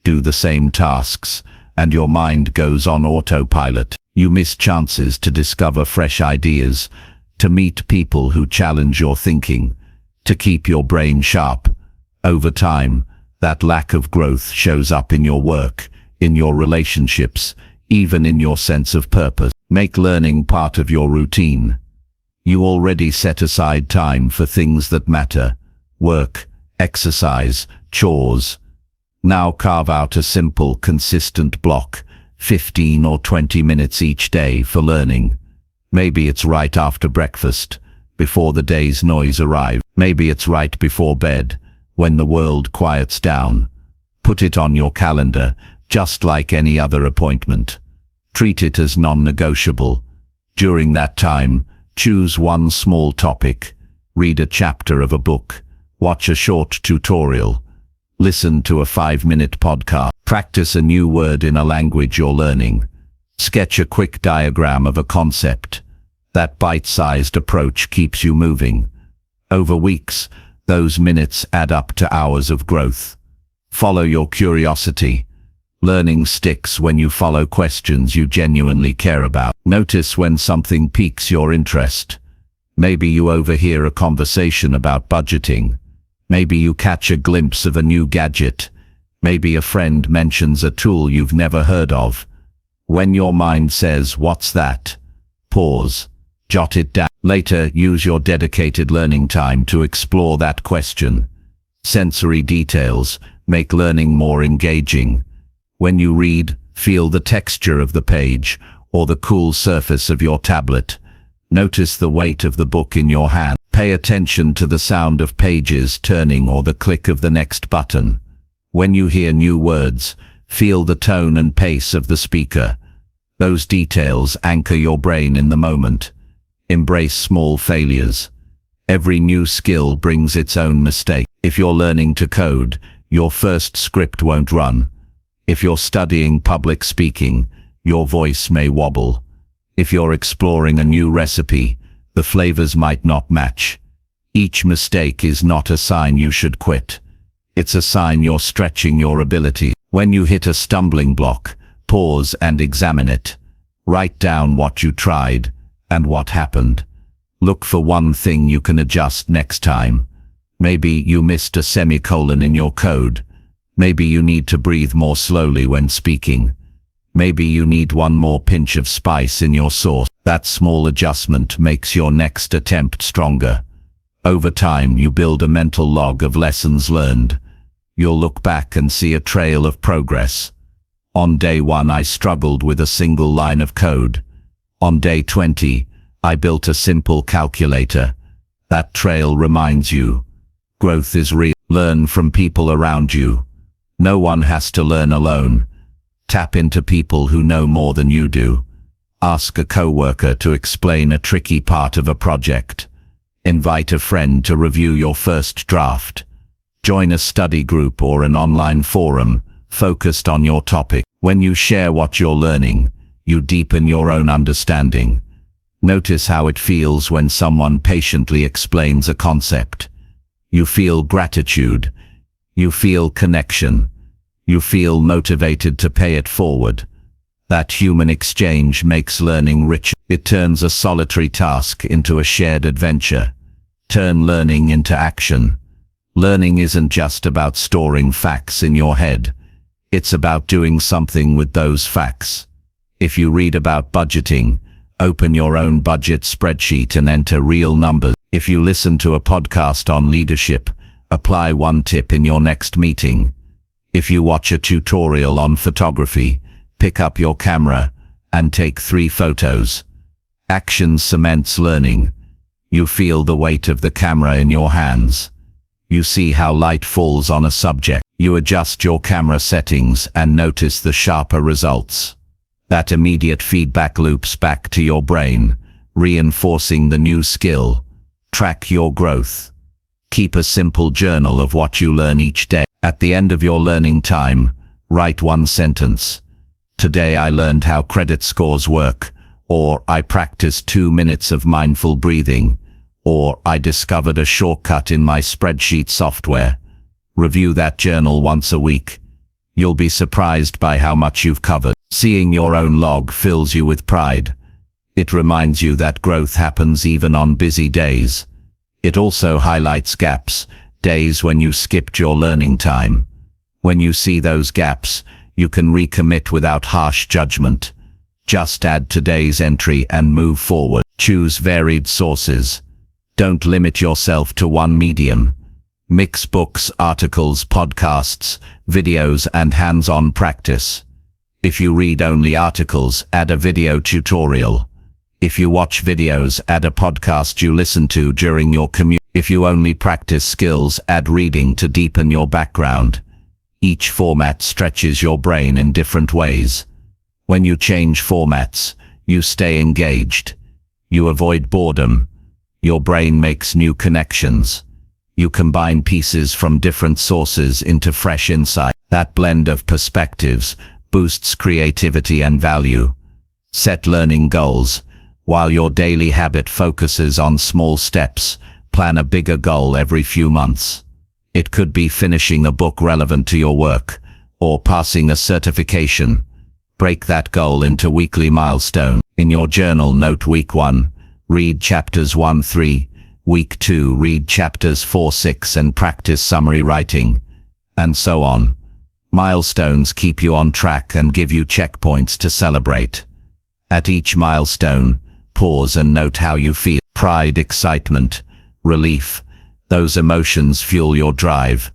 do the same tasks, and your mind goes on autopilot. You miss chances to discover fresh ideas, to meet people who challenge your thinking, to keep your brain sharp. Over time, that lack of growth shows up in your work, in your relationships, even in your sense of purpose. Make learning part of your routine. You already set aside time for things that matter: work, exercise, chores. Now carve out a simple, consistent block, 15 or 20 minutes each day for learning. Maybe it's right after breakfast, before the day's noise arrives. Maybe it's right before bed, when the world quiets down. Put it on your calendar, just like any other appointment. Treat it as non-negotiable. During that time, choose one small topic. Read a chapter of a book. Watch a short tutorial. Listen to a 5-minute podcast. Practice a new word in a language you're learning. Sketch a quick diagram of a concept. That bite-sized approach keeps you moving. Over weeks, those minutes add up to hours of growth. Follow your curiosity. Learning sticks when you follow questions you genuinely care about. Notice when something piques your interest. Maybe you overhear a conversation about budgeting. Maybe you catch a glimpse of a new gadget. Maybe a friend mentions a tool you've never heard of. When your mind says, "What's that?" pause. Jot it down. Later, use your dedicated learning time to explore that question. Sensory details make learning more engaging. When you read, feel the texture of the page or the cool surface of your tablet. Notice the weight of the book in your hand. Pay attention to the sound of pages turning or the click of the next button. When you hear new words, feel the tone and pace of the speaker. Those details anchor your brain in the moment. Embrace small failures. Every new skill brings its own mistake. If you're learning to code, your first script won't run. If you're studying public speaking, your voice may wobble. If you're exploring a new recipe, the flavors might not match. Each mistake is not a sign you should quit. It's a sign you're stretching your ability. When you hit a stumbling block, pause and examine it. Write down what you tried and what happened. Look for one thing you can adjust next time. Maybe you missed a semicolon in your code. Maybe you need to breathe more slowly when speaking. Maybe you need one more pinch of spice in your sauce. That small adjustment makes your next attempt stronger. Over time, you build a mental log of lessons learned. You'll look back and see a trail of progress. On day 1, I struggled with a single line of code. On day 20, I built a simple calculator. That trail reminds you, growth is real. Learn from people around you. No one has to learn alone. Tap into people who know more than you do. Ask a coworker to explain a tricky part of a project. Invite a friend to review your first draft. Join a study group or an online forum focused on your topic. When you share what you're learning, you deepen your own understanding. Notice how it feels when someone patiently explains a concept. You feel gratitude. You feel connection. You feel motivated to pay it forward. That human exchange makes learning richer. It turns a solitary task into a shared adventure. Turn learning into action. Learning isn't just about storing facts in your head. It's about doing something with those facts. If you read about budgeting, open your own budget spreadsheet and enter real numbers. If you listen to a podcast on leadership, apply one tip in your next meeting. If you watch a tutorial on photography, pick up your camera and take 3 photos. Action cements learning. You feel the weight of the camera in your hands. You see how light falls on a subject. You adjust your camera settings and notice the sharper results. That immediate feedback loops back to your brain, reinforcing the new skill. Track your growth. Keep a simple journal of what you learn each day. At the end of your learning time, write one sentence. Today I learned how credit scores work, or I practiced 2 minutes of mindful breathing, or I discovered a shortcut in my spreadsheet software. Review that journal once a week. You'll be surprised by how much you've covered. Seeing your own log fills you with pride. It reminds you that growth happens even on busy days. It also highlights gaps, days when you skipped your learning time. When you see those gaps, you can recommit without harsh judgment. Just add today's entry and move forward. Choose varied sources. Don't limit yourself to one medium. Mix books, articles, podcasts, videos, and hands-on practice. If you read only articles, add a video tutorial. If you watch videos, add a podcast you listen to during your commute. If you only practice skills, add reading to deepen your background. Each format stretches your brain in different ways. When you change formats, you stay engaged. You avoid boredom. Your brain makes new connections. You combine pieces from different sources into fresh insight. That blend of perspectives boosts creativity and value. Set learning goals. While your daily habit focuses on small steps, plan a bigger goal every few months. It could be finishing a book relevant to your work, or passing a certification. Break that goal into weekly milestones. In your journal, note week 1, read chapters 1-3, week 2, read chapters 4-6 and practice summary writing, and so on. Milestones keep you on track and give you checkpoints to celebrate. At each milestone, pause and note how you feel. Pride, excitement, relief. Those emotions fuel your drive.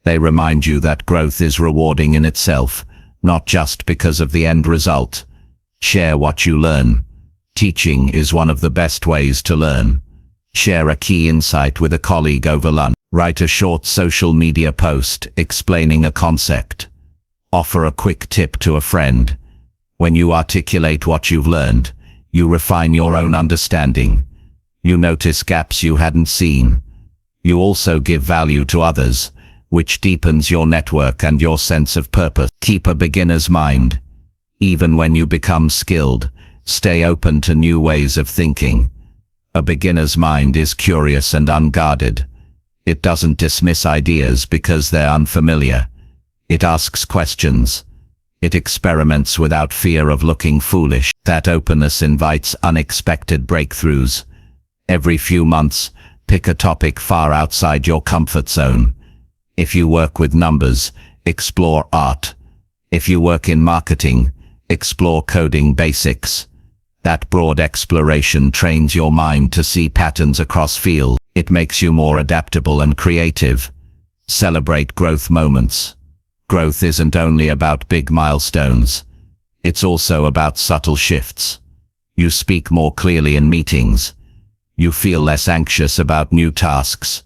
They remind you that growth is rewarding in itself, not just because of the end result. Share what you learn. Teaching is one of the best ways to learn. Share a key insight with a colleague over lunch. Write a short social media post explaining a concept. Offer a quick tip to a friend. When you articulate what you've learned, you refine your own understanding. You notice gaps you hadn't seen. You also give value to others, which deepens your network and your sense of purpose. Keep a beginner's mind. Even when you become skilled, stay open to new ways of thinking. A beginner's mind is curious and unguarded. It doesn't dismiss ideas because they're unfamiliar. It asks questions. It experiments without fear of looking foolish. That openness invites unexpected breakthroughs. Every few months, pick a topic far outside your comfort zone. If you work with numbers, explore art. If you work in marketing, explore coding basics. That broad exploration trains your mind to see patterns across fields. It makes you more adaptable and creative. Celebrate growth moments. Growth isn't only about big milestones. It's also about subtle shifts. You speak more clearly in meetings. You feel less anxious about new tasks.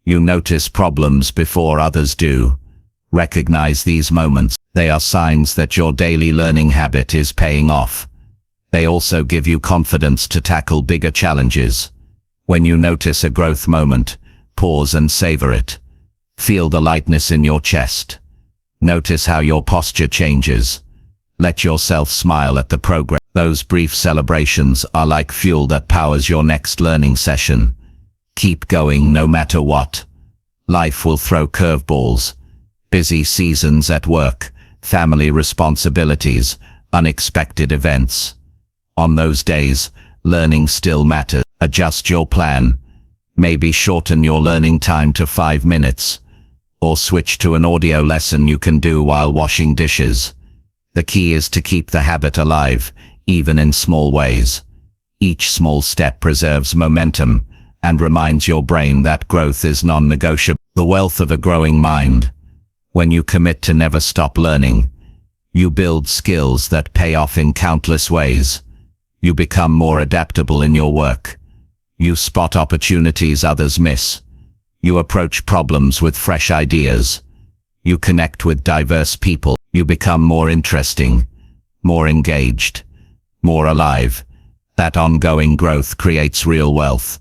You notice problems before others do. Recognize these moments. They are signs that your daily learning habit is paying off. They also give you confidence to tackle bigger challenges. When you notice a growth moment, pause and savor it. Feel the lightness in your chest. Notice how your posture changes. Let yourself smile at the progress. Those brief celebrations are like fuel that powers your next learning session. Keep going no matter what. Life will throw curveballs. Busy seasons at work, family responsibilities, unexpected events. On those days, learning still matters. Adjust your plan. Maybe shorten your learning time to 5 minutes, or switch to an audio lesson you can do while washing dishes. The key is to keep the habit alive, even in small ways. Each small step preserves momentum and reminds your brain that growth is non-negotiable. The wealth of a growing mind. When you commit to never stop learning, you build skills that pay off in countless ways. You become more adaptable in your work. You spot opportunities others miss. You approach problems with fresh ideas. You connect with diverse people. You become more interesting, more engaged, more alive. That ongoing growth creates real wealth,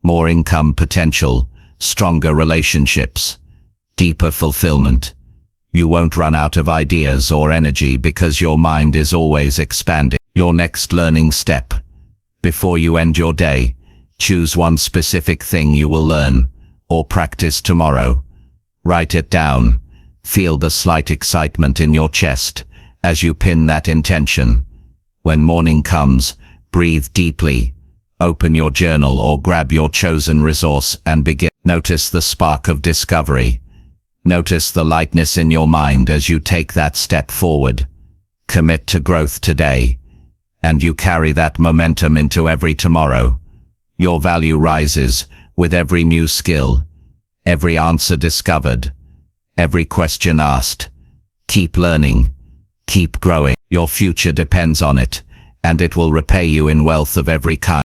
more income potential, stronger relationships, deeper fulfillment. You won't run out of ideas or energy because your mind is always expanding. Your next learning step. Before you end your day, choose one specific thing you will learn or practice tomorrow. Write it down. Feel the slight excitement in your chest as you pin that intention. When morning comes, breathe deeply. Open your journal or grab your chosen resource and begin. Notice the spark of discovery. Notice the lightness in your mind as you take that step forward. Commit to growth today, and you carry that momentum into every tomorrow. Your value rises with every new skill, every answer discovered, every question asked. Keep learning, keep growing. Your future depends on it, and it will repay you in wealth of every kind.